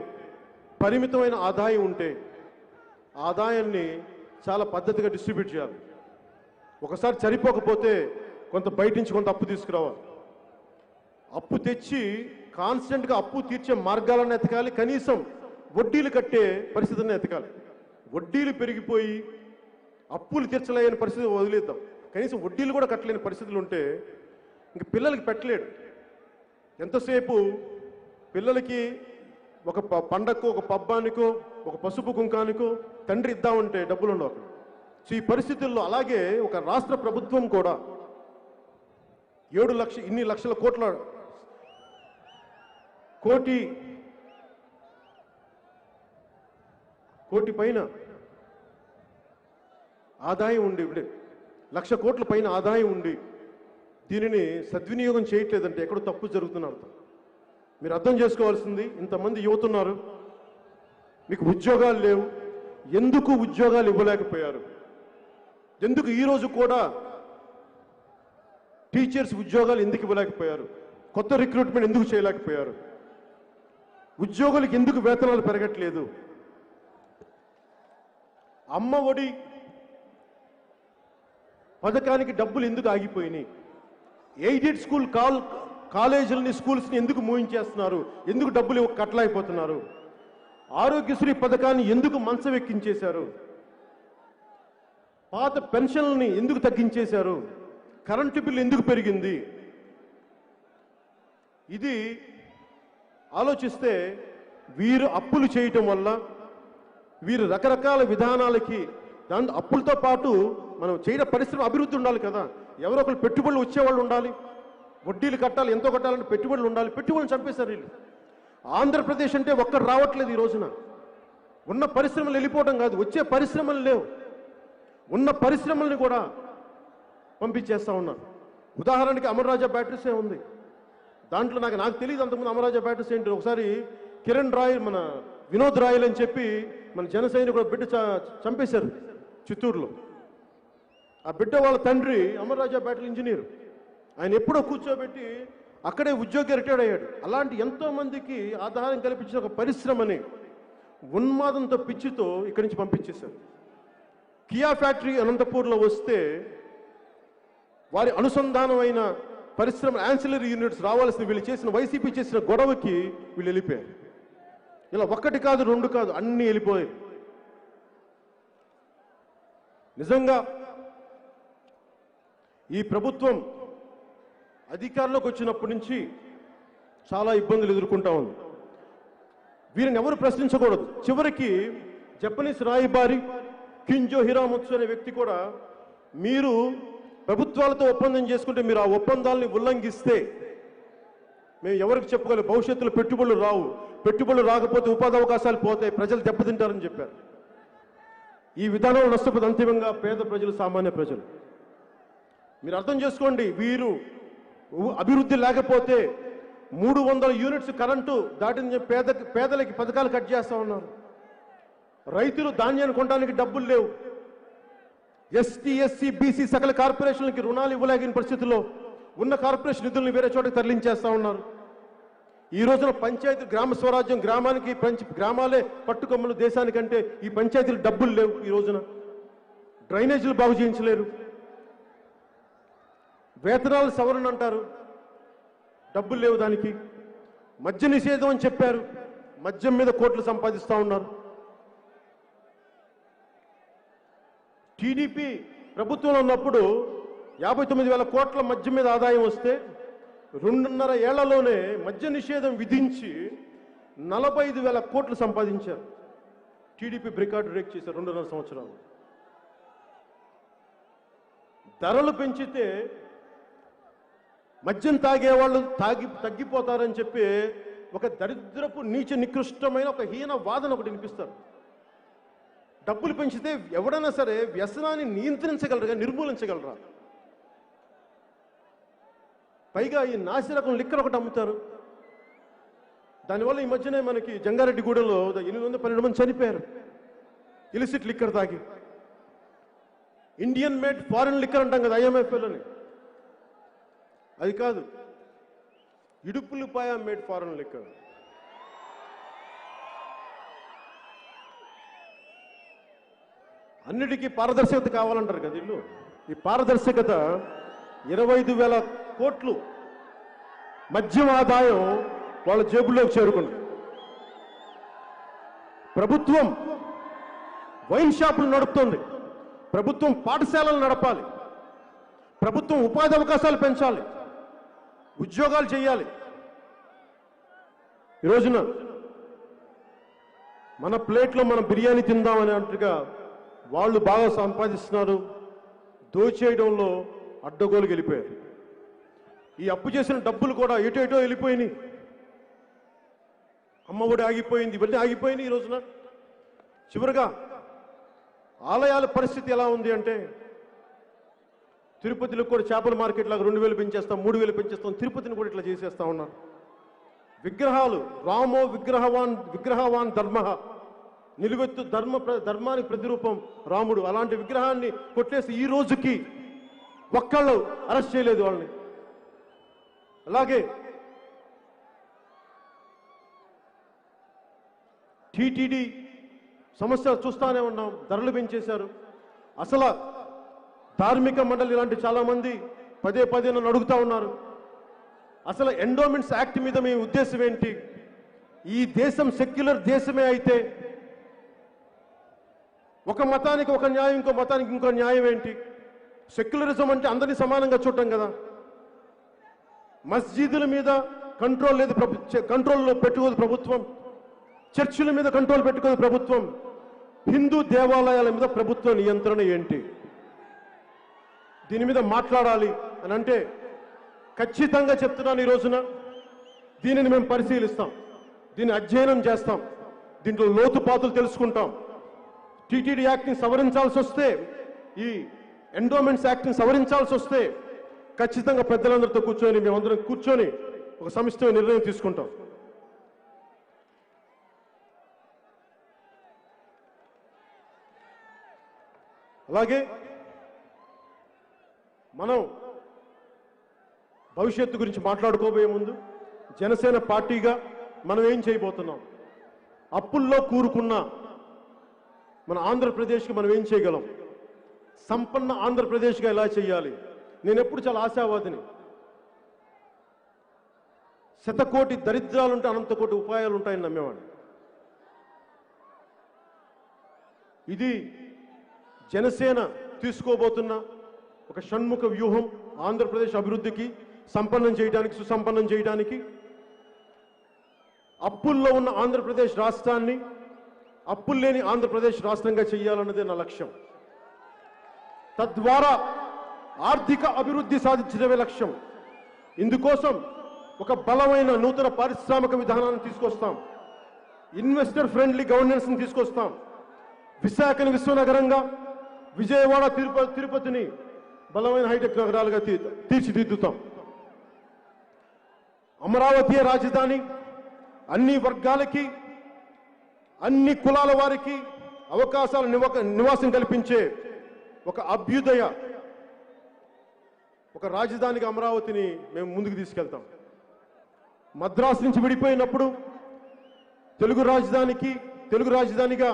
[SPEAKER 1] పరిమితమైన ఆదాయం ఉంటే, ఆదాయాన్ని చాలా పద్ధతిగా డిస్ట్రిబ్యూట్ చేయాలి. ఒకసారి సరిపోకపోతే కొంత బయట నుంచి కొంత అప్పు తీసుకురావాలి. అప్పు తెచ్చి కాన్స్టెంట్గా అప్పు తీర్చే మార్గాలను ఎతకాలి. కనీసం వడ్డీలు కట్టే పరిస్థితిని ఎతకాలి. వడ్డీలు పెరిగిపోయి అప్పులు తీర్చలేని పరిస్థితి వదిలేద్దాం. కనీసం వడ్డీలు కూడా కట్టలేని పరిస్థితులు ఉంటే ఇంక పిల్లలకి పెట్టలేడు. ఎంతసేపు పిల్లలకి ఒక పండగకో, ఒక పబ్బానికో, ఒక పసుపు కుంకానికో తండ్రి ఇద్దామంటే డబ్బులు ఉండవు అక్కడ. సో ఈ పరిస్థితుల్లో అలాగే ఒక రాష్ట్ర ప్రభుత్వం కూడా 7 ఇన్ని లక్షల కోటి పైన ఆదాయం ఉండి, 1,00,000 కోట్ల పైన ఆదాయం ఉండి దీనిని సద్వినియోగం చేయట్లేదంటే ఎక్కడో తప్పు జరుగుతున్న అర్థం. మీరు అర్థం చేసుకోవాల్సింది, ఇంతమంది యువత ఉన్నారు, మీకు ఉద్యోగాలు లేవు. ఎందుకు ఉద్యోగాలు ఇవ్వలేకపోయారు? ఎందుకు ఈరోజు కూడా టీచర్స్ ఉద్యోగాలు ఎందుకు ఇవ్వలేకపోయారు? కొత్త రిక్రూట్మెంట్ ఎందుకు చేయలేకపోయారు? ఉద్యోగులకు ఎందుకు వేతనాలు పెరగట్లేదు? అమ్మ ఒడి పథకానికి డబ్బులు ఎందుకు ఆగిపోయినాయి? ఎయిడెడ్ స్కూల్ కాలేజీలని, స్కూల్స్ని ఎందుకు మూయించేస్తున్నారు? ఎందుకు డబ్బులు కట్టలేకపోతున్నారు? ఆరోగ్యశ్రీ పథకాన్ని ఎందుకు మంచం ఎక్కించేశారు? పాత పెన్షన్లని ఎందుకు తగ్గించేశారు? కరెంటు బిల్లు ఎందుకు పెరిగింది? ఇది ఆలోచిస్తే వీరు అప్పులు చేయటం వల్ల, వీరు రకరకాల విధానాలకి, దాని అప్పులతో పాటు మనం చేయడం పరిశ్రమ అభివృద్ధి ఉండాలి కదా. ఎవరో ఒకరు పెట్టుబడులు వచ్చేవాళ్ళు ఉండాలి, వడ్డీలు కట్టాలి, ఎంతో కట్టాలంటే పెట్టుబడులు ఉండాలి. పెట్టుబడులు చంపేశారు వీళ్ళు. ఆంధ్రప్రదేశ్ అంటే ఒక్కరు రావట్లేదు. ఈ రోజున ఉన్న పరిశ్రమలు వెళ్ళిపోవడం కాదు, వచ్చే పరిశ్రమలు లేవు. ఉన్న పరిశ్రమల్ని కూడా పంపించేస్తూ ఉన్నారు. ఉదాహరణకి అమర్రాజా బ్యాటరీసే ఉంది. దాంట్లో నాకు తెలియదు అంతకుముందు అమర్రాజా బ్యాటరీస్ ఏంటి. ఒకసారి కిరణ్ రాయ్, మన వినోద్ రాయల్ అని చెప్పి మన జన సైనికుడు బిడ్డ చంపేశారు చిత్తూరులో. ఆ బిడ్డ వాళ్ళ తండ్రి అమర్రాజా బ్యాటరీ ఇంజనీర్. ఆయన ఎప్పుడో కూర్చోబెట్టి అక్కడే ఉద్యోగి రిటైర్డ్ అయ్యాడు. అలాంటి ఎంతో మందికి ఆధారం కల్పించిన ఒక పరిశ్రమని ఉన్మాదంతో, పిచ్చితో ఇక్కడి నుంచి పంపించేశారు. కియా ఫ్యాక్టరీ అనంతపూర్లో వస్తే వారి అనుసంధానమైన పరిశ్రమ యాన్సిలరీ యూనిట్స్ రావాల్సిన వీళ్ళు చేసిన, వైసీపీ చేసిన గొడవకి వీళ్ళు వెళ్ళిపోయారు. ఇలా ఒక్కటి కాదు, రెండు కాదు, అన్నీ వెళ్ళిపోయారు. నిజంగా ఈ ప్రభుత్వం అధికారంలోకి వచ్చినప్పటి నుంచి చాలా ఇబ్బందులు ఎదుర్కొంటా ఉంది. వీరిని ఎవరు ప్రశ్నించకూడదు. చివరికి జపనీస్ రాయబారి కింజో హిరామత్సు అనే వ్యక్తి కూడా, మీరు ప్రభుత్వాలతో ఒప్పందం చేసుకుంటే మీరు ఆ ఒప్పందాలని ఉల్లంఘిస్తే మేము ఎవరికి చెప్పుకోవాలి, భవిష్యత్తులో పెట్టుబడులు రావు, పెట్టుబడులు రాకపోతే ఉపాధి అవకాశాలు పోతాయి, ప్రజలు దెబ్బతింటారని చెప్పారు. ఈ విధానంలో నష్టపోతే అంతిమంగా పేద ప్రజలు, సామాన్య ప్రజలు. మీరు అర్థం చేసుకోండి, వీరు అభివృద్ధి లేకపోతే 300 యూనిట్స్ కరెంటు దాటిన పేదలకి పథకాలు కట్ చేస్తా ఉన్నారు. రైతులు ధాన్యాన్ని కొనడానికి డబ్బులు లేవు. ఎస్టీ, ఎస్సీ, బీసీ సకల కార్పొరేషన్లకి రుణాలు ఇవ్వలేని పరిస్థితుల్లో ఉన్న కార్పొరేషన్ నిధులను వేరే చోటకి తరలించేస్తా ఉన్నారు. ఈ రోజున పంచాయతీ, గ్రామ స్వరాజ్యం, గ్రామాలే పట్టుకొమ్మలు దేశానికంటే ఈ పంచాయతీలు డబ్బులు లేవు. ఈ రోజున డ్రైనేజీలు బాగు చేయించలేరు. వేతనాలు సవరణ అంటారు, డబ్బులు లేవు దానికి. మద్య నిషేధం అని చెప్పారు, మద్యం మీద కోట్లు సంపాదిస్తూ ఉన్నారు. టీడీపీ ప్రభుత్వంలో ఉన్నప్పుడు 59,000 కోట్ల మద్యం మీద ఆదాయం వస్తే 2.5 ఏళ్లలోనే మద్య నిషేధం విధించి 45,000 కోట్లు సంపాదించారు. టీడీపీ రికార్డు బ్రేక్ చేశారు 2.5 సంవత్సరాలు. ధరలు పెంచితే మద్యం తాగేవాళ్ళు తగ్గిపోతారని చెప్పి ఒక దరిద్రపు నీచ నికృష్టమైన ఒక హీన వాదన ఒకటి వినిపిస్తారు. డబ్బులు పెంచితే ఎవడైనా సరే వ్యసనాన్ని నియంత్రించగలరుగా, నిర్మూలించగలరా? పైగా ఈ నాసిరకం లిక్కర్ ఒకటి అమ్ముతారు. దానివల్ల ఈ మధ్యనే మనకి జంగారెడ్డిగూడెంలో 812 మంది చనిపోయారు ఇలిసిట్ లిక్కర్ తాగి. ఇండియన్ మేడ్ ఫారెన్ లిక్కర్ అంటాం కదా, IMFL అని. అది కాదు, ఇడుపులపాయ మేడ్ ఫారెన్ లిక్కర్. అన్నిటికీ పారదర్శకత కావాలంటారు కదా వీళ్ళు. ఈ పారదర్శకత 25,000 కోట్లు మద్యం ఆదాయం వాళ్ళ జేబుల్లోకి చేరుకుంది. ప్రభుత్వం వైన్ షాపులు నడుపుతోంది. ప్రభుత్వం పాఠశాలలు నడపాలి. ప్రభుత్వం ఉపాధి అవకాశాలు పెంచాలి, ఉద్యోగాలు చేయాలి. ఈ రోజున మన ప్లేట్లో మనం బిర్యానీ తిందామని అంటగా వాళ్ళు బాగా సంపాదిస్తున్నారు. దోచేయడంలో అడ్డగోలుకి వెళ్ళిపోయారు. ఈ అప్పు చేసిన డబ్బులు కూడా ఎటో వెళ్ళిపోయినాయి. అమ్మఒడి ఆగిపోయింది, ఇవన్నీ ఆగిపోయినాయి. ఈ రోజున చివరిగా ఆలయాల పరిస్థితి ఎలా ఉంది అంటే, తిరుపతిలో కూడా చేపల మార్కెట్ లాగా 2,000 పెంచేస్తాం, 3,000 పెంచేస్తాం. తిరుపతిని కూడా ఇట్లా చేసేస్తా ఉన్నారు. విగ్రహాలు, రామో విగ్రహవాన్ ధర్మ, నిలువెత్తు ధర్మానికి ప్రతిరూపం రాముడు. అలాంటి విగ్రహాన్ని కొట్టేసి ఈ రోజుకి ఒక్కళ్ళు అరెస్ట్ చేయలేదు వాళ్ళని. అలాగే టీటీడీ సమస్య చూస్తానే ఉన్నాం, ధరలు పెంచేశారు. అసలు ధార్మిక మండలి ఇలాంటి చాలా మంది పదే నన్ను అడుగుతా ఉన్నారు, అసలు ఎండోమెంట్స్ యాక్ట్ మీద మీ ఉద్దేశం ఏంటి? ఈ దేశం సెక్యులర్ దేశమే అయితే ఒక మతానికి ఒక న్యాయం, ఇంకో మతానికి ఇంకో న్యాయం ఏంటి? సెక్యులరిజం అంటే అందరినీ సమానంగా చూడటం కదా. మస్జిదుల మీద కంట్రోల్ లేదు, కంట్రోల్లో పెట్టుకోదు ప్రభుత్వం. చర్చిల మీద కంట్రోల్ పెట్టుకోదు ప్రభుత్వం. హిందూ దేవాలయాల మీద ప్రభుత్వ నియంత్రణ ఏంటి? దీని మీద మాట్లాడాలి అని అంటే ఖచ్చితంగా చెప్తున్నాను, ఈ రోజున దీనిని మేము పరిశీలిస్తాం, దీన్ని అధ్యయనం చేస్తాం, దీంట్లో లోతుపాతులు తెలుసుకుంటాం. టీటీడీ యాక్ట్ని సవరించాల్సి వస్తే, ఈ ఎండోమెంట్స్ యాక్ట్ని సవరించాల్సి వస్తే ఖచ్చితంగా పెద్దలందరితో కూర్చొని మేమందరం కూర్చొని ఒక సమిష్టి నిర్ణయం తీసుకుంటాం. అలాగే మనం భవిష్యత్తు గురించి మాట్లాడుకోబోయే ముందు జనసేన పార్టీగా మనం ఏం చేయబోతున్నాం, అప్పుల్లో కూరుకున్న మన ఆంధ్రప్రదేశ్కి మనం ఏం చేయగలం, సంపన్న ఆంధ్రప్రదేశ్గా ఎలా చేయాలి. నేను ఎప్పుడు చాలా ఆశావాదిని. 100 కోటి దరిద్రాలుంటే అనంత కోటి ఉపాయాలు ఉంటాయని నమ్మేవాడిని. ఇది జనసేన తీసుకోబోతున్న ఒక షణ్ముఖ వ్యూహం, ఆంధ్రప్రదేశ్ అభివృద్ధికి, సంపన్నం చేయడానికి, సుసంపన్నం చేయడానికి. అప్పుల్లో ఉన్న ఆంధ్రప్రదేశ్ రాష్ట్రాన్ని అప్పులు లేని ఆంధ్రప్రదేశ్ రాష్ట్రంగా చేయాలన్నదే నా లక్ష్యం. తద్వారా ఆర్థిక అభివృద్ధి సాధించడమే లక్ష్యం. ఇందుకోసం ఒక బలమైన నూతన పారిశ్రామిక విధానాన్ని తీసుకొస్తాం, ఇన్వెస్టర్ ఫ్రెండ్లీ గవర్నెన్స్ని తీసుకొస్తాం. విశాఖని విశ్వనగరంగా, విజయవాడ తిరుపతిని బలమైన హైటెక్ నగరాలుగా తీర్చిదిద్దుతాం. అమరావతి రాజధాని అన్ని వర్గాలకి, అన్ని కులాల వారికి అవకాశాల నివాసం కల్పించే ఒక అభ్యుదయ, ఒక రాజధానిగా అమరావతిని మేము ముందుకు తీసుకెళ్తాం. మద్రాసు నుంచి విడిపోయినప్పుడు తెలుగు రాజధానిగా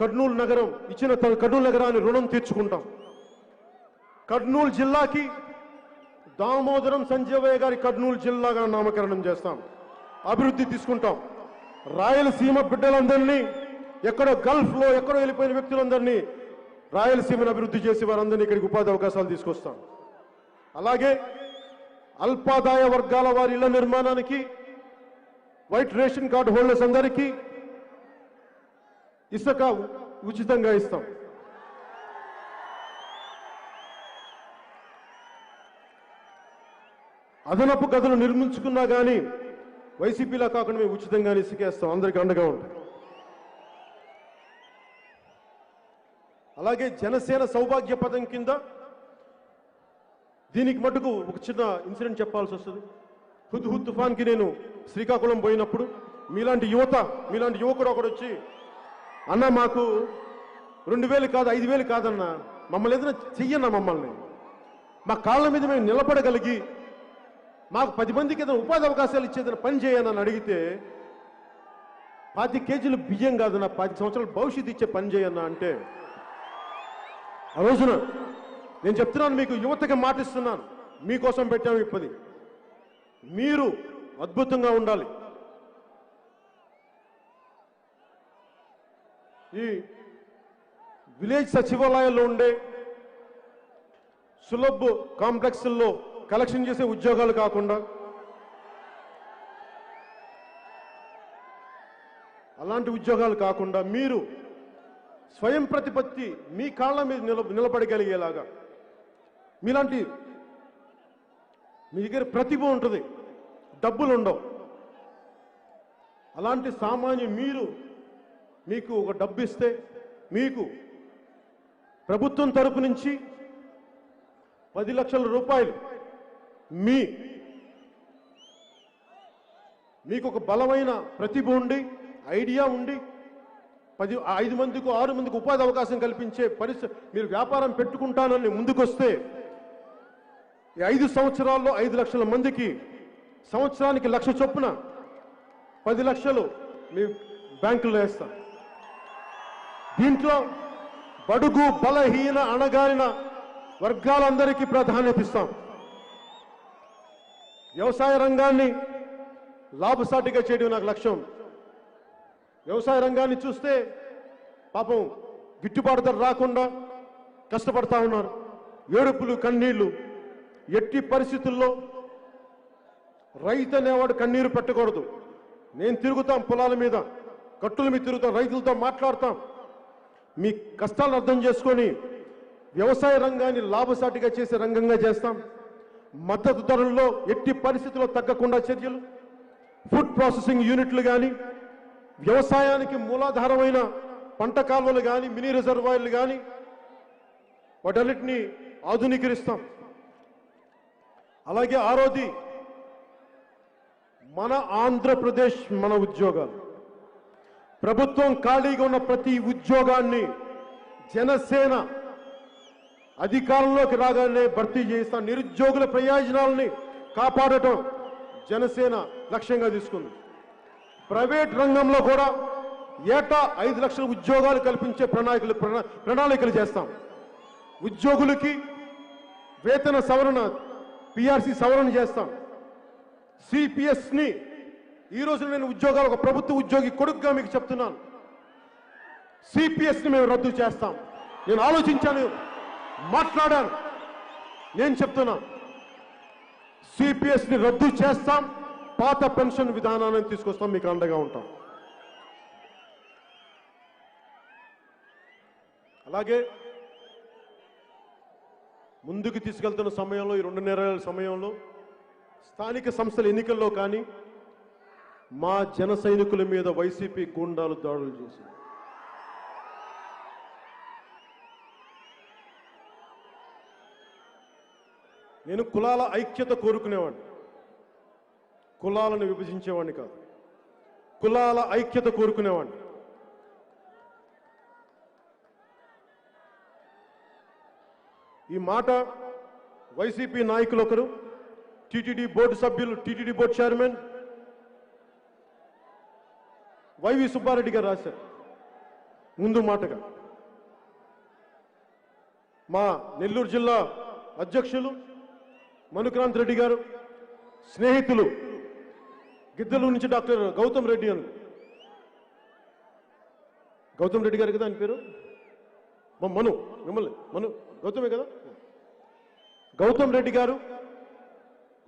[SPEAKER 1] కర్నూలు నగరం ఇచ్చిన కర్నూలు నగరాన్ని రుణం తీర్చుకుంటాం. కర్నూలు జిల్లాకి దామోదరం సంజీవయ్య గారి కర్నూలు జిల్లాగా నామకరణం చేస్తాం, అభివృద్ధి తీసుకుంటాం. రాయలసీమ బిడ్డలందరినీ, ఎక్కడో గల్ఫ్లో ఎక్కడో వెళ్ళిపోయిన వ్యక్తులందరినీ రాయలసీమను అభివృద్ధి చేసి వారందరినీ ఇక్కడికి ఉపాధి అవకాశాలు తీసుకొస్తాం. అలాగే అల్పాదాయ వర్గాల వారి ఇళ్ల నిర్మాణానికి వైట్ రేషన్ కార్డు హోల్డర్స్ అందరికీ ఇసుక ఉచితంగా ఇస్తాం. అదనపు గదులు నిర్మించుకున్నా కానీ వైసీపీలా కాకుండా మేము ఉచితంగానే ఇసుకేస్తాం, అందరికీ అండగా ఉంటాం. అలాగే జనసేన సౌభాగ్య పథకం కింద దీనికి మటుకు ఒక చిన్న ఇన్సిడెంట్ చెప్పాల్సి వస్తుంది. హుద్హుద్ తుఫాన్కి నేను శ్రీకాకుళం పోయినప్పుడు మీలాంటి యువకుడు ఒకడు వచ్చి, అన్న మాకు 2000 కాదు 5000 కాదన్నా, మమ్మల్ని ఏదైనా చెయ్యన్నా, మమ్మల్ని మా కాళ్ళ మీద మేము నిలబడగలిగి మాకు 10 మందికి ఏదైనా ఉపాధి అవకాశాలు ఇచ్చేదైనా పని చేయనని అడిగితే 25 కేజీలు బియ్యం కాదన్నా 10 సంవత్సరాల భవిష్యత్తు ఇచ్చే పని చేయన్నా అంటే, ఆ రోజున నేను చెప్తున్నాను, మీకు యువతకి మాటిస్తున్నాను, మీకోసం పెట్టాము ఈ పని. మీరు అద్భుతంగా ఉండాలి. ఈ విలేజ్ సచివాలయాల్లో ఉండే సులభ్ కాంప్లెక్స్ల్లో కలెక్షన్ చేసే ఉద్యోగాలు కాకుండా అలాంటి ఉద్యోగాలు కాకుండా మీరు స్వయం ప్రతిపత్తి మీ కాళ్ళ మీద నిలబడగలిగేలాగా మీ దగ్గర ప్రతిభ ఉంటుంది, డబ్బులు ఉండవు. అలాంటి సామాన్య మీకు ఒక డబ్బు ఇస్తే మీకు ప్రభుత్వం తరపు నుంచి 10 లక్షల రూపాయలు మీకు ఒక బలమైన ప్రతిభ ఉండి ఐడియా ఉండి 5 మందికి 6 మందికి ఉపాధి అవకాశం కల్పించే పరిస్థితి, మీరు వ్యాపారం పెట్టుకుంటానని ముందుకొస్తే ఈ 5 సంవత్సరాల్లో 5 లక్షల మందికి సంవత్సరానికి 1 లక్ష చొప్పున 10 లక్షలు మీ బ్యాంకులో వేస్తాం. దీంట్లో బడుగు బలహీన అణగారిన వర్గాలందరికీ ప్రాధాన్యత ఇస్తాం. వ్యవసాయ రంగాన్ని లాభసాటిగా చేయడం నాకు లక్ష్యం. వ్యవసాయ రంగాన్ని చూస్తే పాపం గిట్టుబాటు ధర రాకుండా కష్టపడతా ఉన్నారు, ఏడుపులు కన్నీళ్లు. ఎట్టి పరిస్థితుల్లో రైతు అనేవాడు కన్నీరు పెట్టకూడదు. నేను తిరుగుతాం, పొలాల మీద కట్టుల మీద తిరుగుతాం, రైతులతో మాట్లాడతాం, మీ కష్టాలను అర్థం చేసుకొని వ్యవసాయ రంగాన్ని లాభసాటిగా చేసే రంగంగా చేస్తాం. మద్దతు ధరల్లో ఎట్టి పరిస్థితుల్లో తగ్గకుండా చర్యలు, ఫుడ్ ప్రాసెసింగ్ యూనిట్లు కానీ, వ్యవసాయానికి మూలాధారమైన పంట కాలువలు కానీ, మినీ రిజర్వాయర్లు కానీ, వాటన్నిటినీ ఆధునీకరిస్తాం. అలాగే ఆరోది మన ఆంధ్రప్రదేశ్ మన ఉద్యోగాలు. ప్రభుత్వం ఖాళీగా ఉన్న ప్రతి ఉద్యోగాన్ని జనసేన అధికారంలోకి రాగానే భర్తీ చేస్తాం. నిరుద్యోగుల ప్రయోజనాలని కాపాడటం జనసేన లక్ష్యంగా తీసుకుంది. ప్రైవేట్ రంగంలో కూడా ఏటా 5 లక్షల ఉద్యోగాలు కల్పించే ప్రణాళికలు చేస్తాం. ఉద్యోగులకి వేతన సవరణ, పిఆర్సీ సవరణ చేస్తాం. సిపిఎస్ని ఈరోజు నేను ఉద్యోగాలు ఒక ప్రభుత్వ ఉద్యోగి కొడుకుగా మీకు చెప్తున్నాను, సిపిఎస్ని మేము రద్దు చేస్తాం. నేను ఆలోచించాను, మాట్లాడాను, నేను చెప్తున్నా, సిపిఎస్ని రద్దు చేస్తాం. పాత పెన్షన్ విధానాన్ని తీసుకొస్తాం, మీకు అండగా ఉంటాం. అలాగే ముందుకు తీసుకెళ్తున్న సమయంలో, ఈ 2 నెలల సమయంలో స్థానిక సంస్థల ఎన్నికల్లో కానీ మా జన సైనికుల మీద వైసీపీ గూండాలు దాడులు చేశారు. నేను కులాల ఐక్యత కోరుకునేవాడిని, కులాలను విభజించేవాడిని కాదు, కులాల ఐక్యత కోరుకునేవాడిని. ఈ మాట వైసీపీ నాయకులు ఒకరు, టీటీడీ బోర్డు సభ్యులు, TTD board chairman YV Subba Reddy గారు రాశారు ముందు మాటగా. మా నెల్లూరు జిల్లా అధ్యక్షులు మనుక్రాంత్ రెడ్డి గారు, స్నేహితులు గిద్దలూరు నుంచి డాక్టర్ గౌతమ్ రెడ్డి అని, గౌతమ్ రెడ్డి గారు కదా ఆయన పేరు, మను మిమ్మల్ని మను గౌతమే కదా, గౌతమ్ రెడ్డి గారు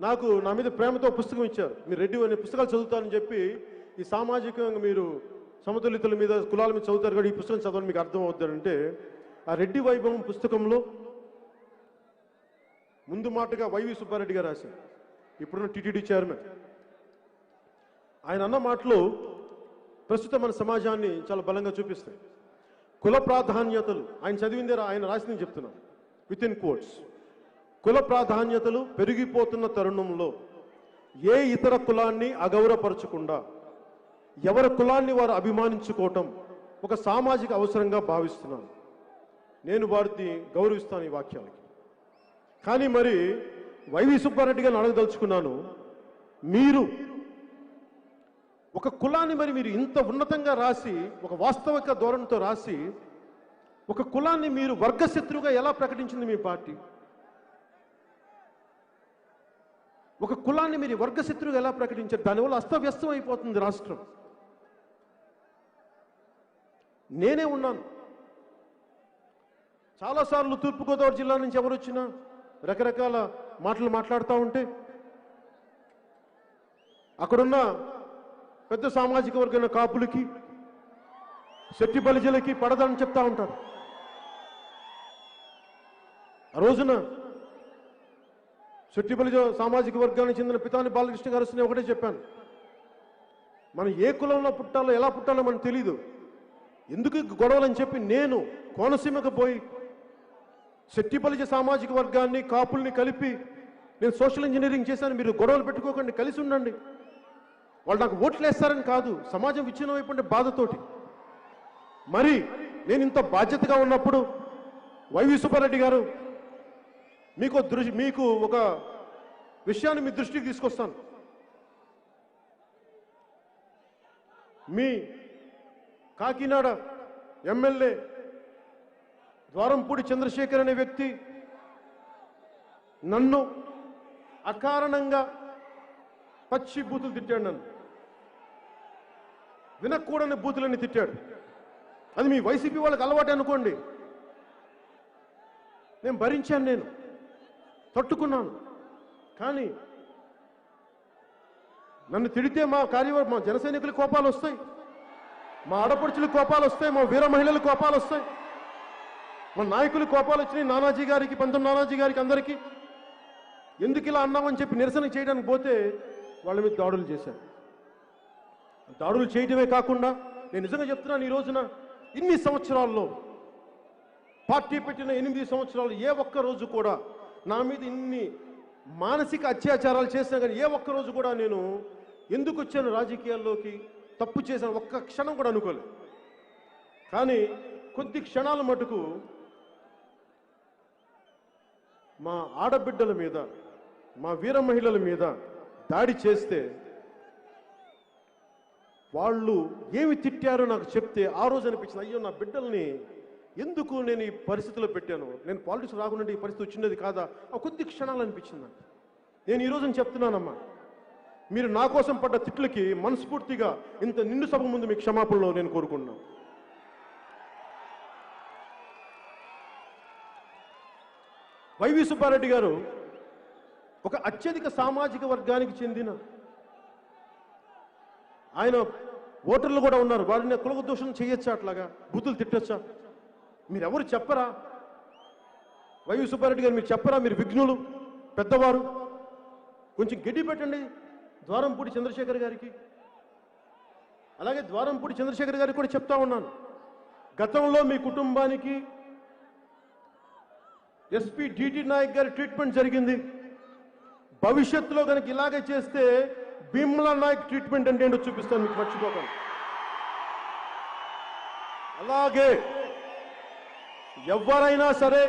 [SPEAKER 1] నాకు నా మీద ప్రేమతో పుస్తకం ఇచ్చారు. మీరు రెడ్డి అనే పుస్తకాలు చదువుతారని చెప్పి, ఈ సామాజికంగా మీరు సమతుల్యతల మీద కులాల మీద చదువుతారు కూడా ఈ పుస్తకం చదవని మీకు అర్థం అవుతారంటే, ఆ రెడ్డి వైభవం పుస్తకంలో ముందు మాటగా వైవి సుబ్బారెడ్డి గారు రాశారు, ఇప్పుడున్న టీటీడీ చైర్మన్. ఆయన అన్న మాటలు ప్రస్తుతం మన సమాజాన్ని చాలా బలంగా చూపిస్తాయి. కుల ప్రాధాన్యతలు, ఆయన చదివిందే ఆయన రాసిందని చెప్తున్నాను విత్ ఇన్ కోట్స్. కుల ప్రాధాన్యతలు పెరిగిపోతున్న తరుణంలో ఏ ఇతర కులాన్ని అగౌరవపరచకుండా ఎవరి కులాన్ని వారు అభిమానించుకోవటం ఒక సామాజిక అవసరంగా భావిస్తున్నాను. నేను వారిని గౌరవిస్తాను ఈ వాక్యాలకి. కానీ మరి వైవి సుబ్బారెడ్డి గారిని అడగదలుచుకున్నాను, మీరు ఒక కులాన్ని మరి మీరు ఇంత ఉన్నతంగా రాసి, ఒక వాస్తవిక ధోరణితో రాసి, ఒక కులాన్ని మీరు వర్గశత్రువుగా ఎలా ప్రకటించింది మీ పార్టీ? ఒక కులాన్ని మీరు వర్గశత్రువుగా ఎలా ప్రకటించారు? దానివల్ల అస్తవ్యస్తం అయిపోతుంది రాష్ట్రం. నేనే ఉన్నాను చాలాసార్లు తూర్పుగోదావరి జిల్లా నుంచి ఎవరు వచ్చినా రకరకాల మాటలు మాట్లాడుతూ ఉంటే అక్కడున్న పెద్ద సామాజిక వర్గం కాపులకి, శెట్టి బలిజలకి పడదని చెప్తా ఉంటారు. ఆ రోజున శెట్టి బలిజ సామాజిక వర్గానికి చెందిన పితాని బాలకృష్ణ గారు వస్తే ఒకటే చెప్పాను, మనం ఏ కులంలో పుట్టాలో ఎలా పుట్టాలో మనకు తెలీదు, ఎందుకు గొడవలని చెప్పి నేను కోనసీమకు పోయి శెట్టి బలిజ సామాజిక వర్గాన్ని కాపుల్ని కలిపి నేను సోషల్ ఇంజనీరింగ్ చేశాను, మీరు గొడవలు పెట్టుకోకండి, కలిసి ఉండండి, వాళ్ళు నాకు ఓట్లు వేస్తారని కాదు, సమాజం విచ్ఛిన్నం అయిపోయింటే బాధతోటి. మరి నేను ఇంత బాధ్యతగా ఉన్నప్పుడు వైవి సుబ్బారెడ్డి గారు మీకు ఒక విషయాన్ని మీ దృష్టికి తీసుకొస్తాను. మీ కాకినాడ ఎమ్మెల్యే ద్వారంపూడి చంద్రశేఖర్ అనే వ్యక్తి నన్ను అకారణంగా పచ్చి బూతులు తిట్టాడు, నన్ను వినకూడని బూతులని తిట్టాడు. అది మీ వైసీపీ వాళ్ళకి అలవాటు అనుకోండి, నేను భరించాను, నేను తట్టుకున్నాను. కానీ నన్ను తిడితే మా జన సైనికుల కోపాలు వస్తాయి, మా ఆడపడుచుల కోపాలు వస్తాయి, మా వీర మహిళల కోపాలు వస్తాయి, మా నాయకుల కోపాలు వచ్చినాయి. నానాజీ గారికి, పంతం నానాజీ గారికి, అందరికీ ఎందుకు ఇలా అన్నామని చెప్పి నిరసన చేయడానికి పోతే వాళ్ళ మీద దాడులు చేశారు. దాడులు చేయడమే కాకుండా నేను నిజంగా చెప్తున్నాను, ఈ రోజున ఇన్ని సంవత్సరాల్లో పార్టీ పెట్టిన 8 సంవత్సరాలు ఏ ఒక్క రోజు కూడా నా మీద ఇన్ని మానసిక అత్యాచారాలు చేసినా కానీ ఏ ఒక్క రోజు కూడా నేను ఎందుకు వచ్చాను రాజకీయాల్లోకి, తప్పు చేశాను ఒక్క క్షణం కూడా అనుకోలేదు. కానీ కొద్ది క్షణాల మటుకు మా ఆడబిడ్డల మీద, మా వీర మహిళల మీద దాడి చేస్తే వాళ్ళు ఏమి తిట్టారో నాకు చెప్తే ఆ రోజు అనిపించింది, అయ్యో నా బిడ్డల్ని ఎందుకు నేను ఈ పరిస్థితిలో పెట్టాను, నేను పాలిటిక్స్ రాకుండా ఈ పరిస్థితి వచ్చినది కాదా, ఆ కొద్ది క్షణాలు అనిపించింది నాకు. నేను ఈ రోజున చెప్తున్నానమ్మా, మీరు నా కోసం పడ్డ తిట్లకి మనస్ఫూర్తిగా ఇంత నిండు సభ ముందు మీ క్షమాపణలో నేను కోరుకుంటున్నాను. వైవి సుబ్బారెడ్డి గారు ఒక అత్యధిక సామాజిక వర్గానికి చెందిన ఆయన ఓటర్లు కూడా ఉన్నారు, వారిని కులదోషం చేయొచ్చా, అట్లాగా బూతులు తిట్టొచ్చా? మీరెవరు చెప్పరా? వైవి సుబ్బారెడ్డి గారు మీరు చెప్పరా? మీరు విఘ్నులు, పెద్దవారు, కొంచెం గడ్డి పెట్టండి ద్వారంపూడి చంద్రశేఖర్ గారికి. అలాగే ద్వారంపూడి చంద్రశేఖర్ గారికి కూడా చెప్తా ఉన్నాను, గతంలో మీ కుటుంబానికి ఎస్పీ డిటి నాయక్ గారి ట్రీట్మెంట్ జరిగింది, భవిష్యత్తులో కనుక ఇలాగే చేస్తే భీమ్లా నాయక్ ట్రీట్మెంట్ అంటే ఏంటో చూపిస్తాను మీకు, మర్చిపోకండి. అలాగే ఎవరైనా సరే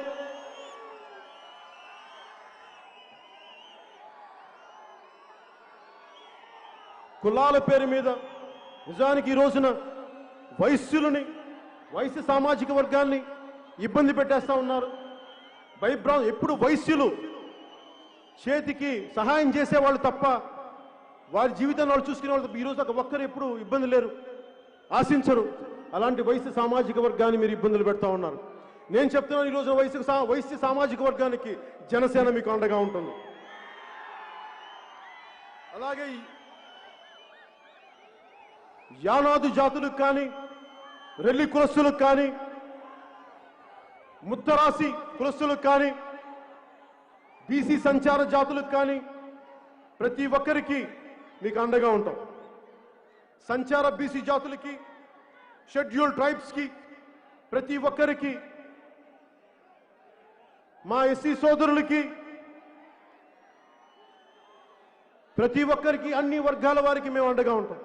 [SPEAKER 1] కులాల పేరు మీద నిజానికి ఈ రోజున వైశ్య సామాజిక వర్గాన్ని ఇబ్బంది పెట్టేస్తా ఉన్నారు. ఎప్పుడు వైశ్యులు చేతికి సహాయం చేసేవాళ్ళు తప్ప వారి జీవితాన్ని వాళ్ళు చూసుకునే వాళ్ళు తప్ప ఈరోజు ఒక్కరు ఎప్పుడు ఇబ్బంది లేరు, ఆశించరు. అలాంటి వైశ్య సామాజిక వర్గాన్ని మీరు ఇబ్బందులు పెడతా ఉన్నారు. నేను చెప్తున్నాను, ఈరోజు వైశ్య సామాజిక వర్గానికి జనసేన మీకు అండగా ఉంటుంది. అలాగే యానాదు జాతులకు కానీ, రెల్లి కులస్తులకు కానీ, ముత్తరాసి కులస్తులకు కానీ, బీసీ సంచార జాతులకు కానీ ప్రతి ఒక్కరికి మీకు అండగా ఉంటాం. సంచార బీసీ జాతులకి, షెడ్యూల్డ్ ట్రైబ్స్కి, ప్రతి ఒక్కరికి, మా ఎస్సీ సోదరులకి, ప్రతి ఒక్కరికి, అన్ని వర్గాల వారికి మేము అండగా ఉంటాం.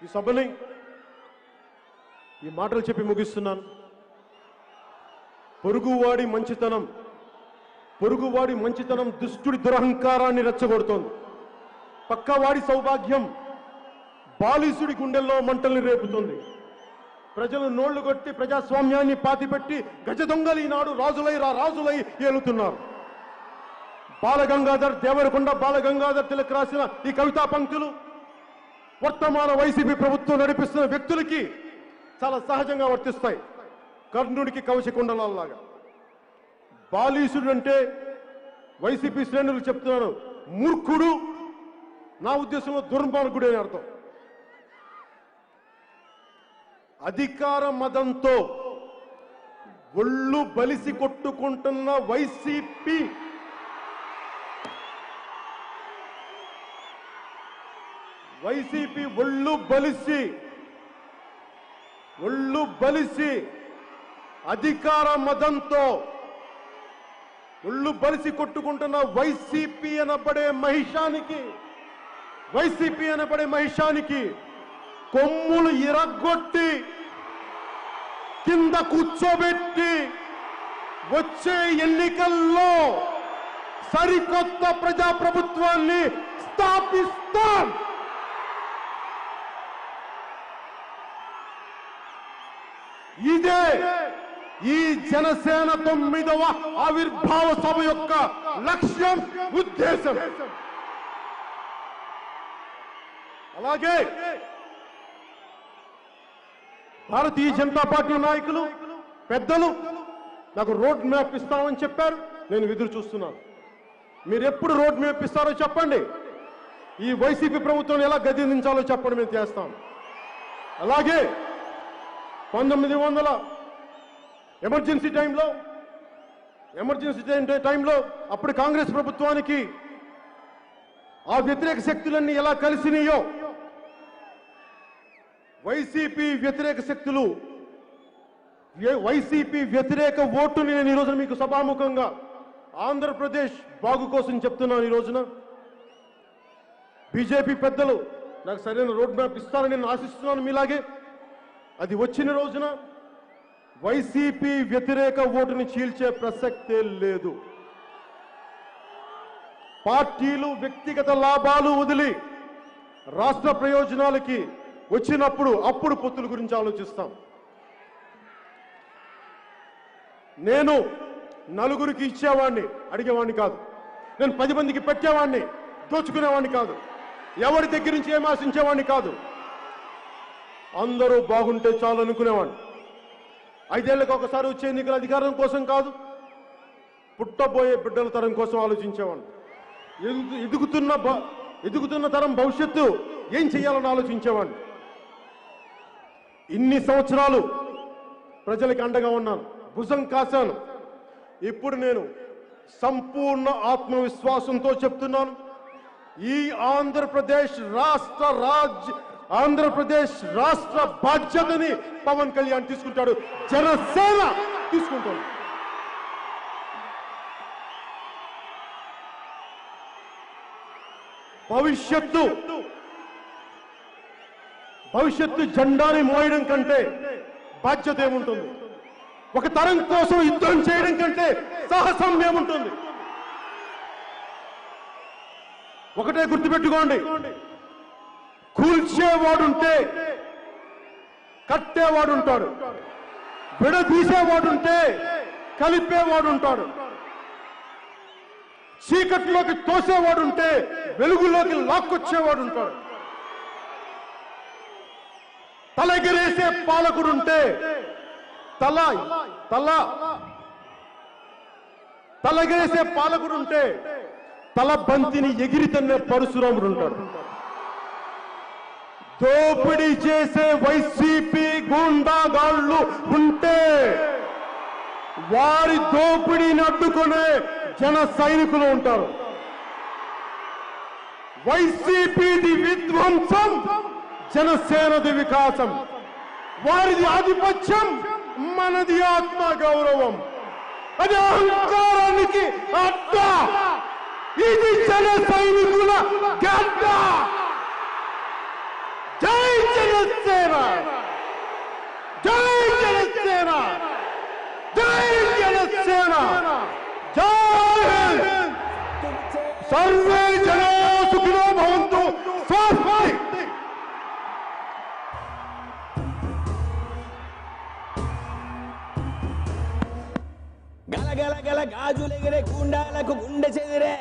[SPEAKER 1] ఈ సభని ఈ మాటలు చెప్పి ముగిస్తున్నాను. పొరుగువాడి మంచితనం దుష్టుడి దురహంకారాన్ని రెచ్చగొడుతోంది. పక్కవాడి సౌభాగ్యం బాలీసుడి గుండెల్లో మంటల్ని రేపుతుంది. ప్రజలు నోళ్లు కొట్టి ప్రజాస్వామ్యాన్ని పాతిపెట్టి గజ దొంగలు ఈనాడు రాజులై ఏలుతున్నారు. దేవరకొండ బాలగంగాధర్ తిలక్ రాసిన ఈ కవితా పంక్తులు వర్తమాన వైసీపీ ప్రభుత్వం నడిపిస్తున్న వ్యక్తులకి చాలా సహజంగా వర్తిస్తాయి. కర్ణుడికి కవచకుండలాగా. బాలీసుడు అంటే వైసీపీ శ్రేణులు చెప్తున్నారు మూర్ఖుడు, నా ఉద్దేశంలో దుర్మార్గుడు అని అర్థం. అధికార మదంతో ఒళ్ళు బలిసి కొట్టుకుంటున్న వైసీపీ ఒళ్ళు బలిసి అధికార మదంతో ఒళ్ళు బలిసి కొట్టుకుంటున్న వైసీపీ అనబడే మహిషానికి కొమ్ములు ఇరగొట్టి కింద కూర్చోబెట్టి వచ్చే ఎన్నికల్లో సరికొత్త ప్రజాప్రభుత్వాన్ని స్థాపిస్తాం. ఇదే ఈ జనసేన 9వ ఆవిర్భావ సభ యొక్క లక్ష్యం, ఉద్దేశం. అలాగే భారతీయ జనతా పార్టీ నాయకులు, పెద్దలు నాకు రోడ్ మ్యాప్ ఇస్తామని చెప్పారు. నేను ఎదురు చూస్తున్నాను. మీరు ఎప్పుడు రోడ్ మ్యాప్ ఇస్తారో చెప్పండి. ఈ వైసీపీ ప్రభుత్వం ఎలా గద్దెదించాలో చెప్పండి, మేము చేస్తాం. అలాగే 1900 ఎమర్జెన్సీ టైంలో అప్పుడు కాంగ్రెస్ ప్రభుత్వానికి ఆ వ్యతిరేక శక్తులన్నీ ఎలా కలిసినాయో, వైసీపీ వ్యతిరేక ఓటుని నేను ఈ రోజున మీకు సభాముఖంగా ఆంధ్రప్రదేశ్ బాగు కోసం చెప్తున్నాను. ఈ రోజున బీజేపీ పెద్దలు నాకు సరైన రోడ్ మ్యాప్ ఇస్తారని నేను ఆశిస్తున్నాను. మీలాగే అది వచ్చిన రోజున వైసీపీ వ్యతిరేక ఓటుని చీల్చే ప్రసక్తే లేదు. పార్టీలు వ్యక్తిగత లాభాలు వదిలి రాష్ట్ర ప్రయోజనాలకి వచ్చినప్పుడు అప్పుడు పొత్తుల గురించి ఆలోచిస్తాం. నేను నలుగురికి ఇచ్చేవాడిని, అడిగేవాడిని కాదు. నేను 10 మందికి పెట్టేవాడిని, దోచుకునేవాడిని కాదు. ఎవరి దగ్గర నుంచి ఏం ఆశించేవాడిని కాదు. అందరూ బాగుంటే చాలు అనుకునేవాడిని. 5 ఏళ్లకు ఒకసారి వచ్చే ఎన్నికల అధికారం కోసం కాదు, పుట్టబోయే బిడ్డల తరం కోసం ఆలోచించేవాడిని. ఎదుగుతున్న తరం భవిష్యత్తు ఏం చేయాలని ఆలోచించేవాడిని. ఇన్ని సంవత్సరాలు ప్రజలకు అండగా ఉన్నాను, భుజం కాశాను. ఇప్పుడు నేను సంపూర్ణ ఆత్మవిశ్వాసంతో చెప్తున్నాను, ఈ ఆంధ్రప్రదేశ్ రాష్ట్ర బాధ్యతని పవన్ కళ్యాణ్ తీసుకుంటాడు, జనసేన తీసుకుంటాడు. భవిష్యత్తు జెండాని మోయడం కంటే బాధ్యత ఏముంటుంది? ఒక తరం కోసం యుద్ధం చేయడం కంటే సాహసం ఏముంటుంది? ఒకటే గుర్తుపెట్టుకోండి, కూల్చేవాడుంటే కట్టేవాడుంటాడు, విడదీసేవాడుంటే కలిపేవాడుంటాడు. చీకట్లోకి తోసేవాడు ఉంటే వెలుగులోకి లాక్కొచ్చేవాడు ఉంటాడు. తలెగరేసే పాలకుడుంటే తలెగరేసే పాలకుడుంటే తల బంతిని ఎగిరితన్నే పరశురాముడు ఉంటాడు. దోపిడీ చేసే వైసీపీ గూండాగాళ్ళు ఉంటే వారి దోపిడీని అడ్డుకునే జన సైనికులు ఉంటారు. వైసీపీది విధ్వంసం, జనసేనది వికాసం. వారిది ఆధిపత్యం, మనది ఆత్మ గౌరవం. అది అహంకారానికి అడ్డ. ఇది జన సైనికుల గడ్డ. జై జనసేన, జై జనసేన, జై జనసేన, జై హింద్. సర్వే జనా సుఖినో భవంతు. స్వస్తి.
[SPEAKER 2] గల గల గల గాజులెగిరే గుండాలకు గుండె చెదిరే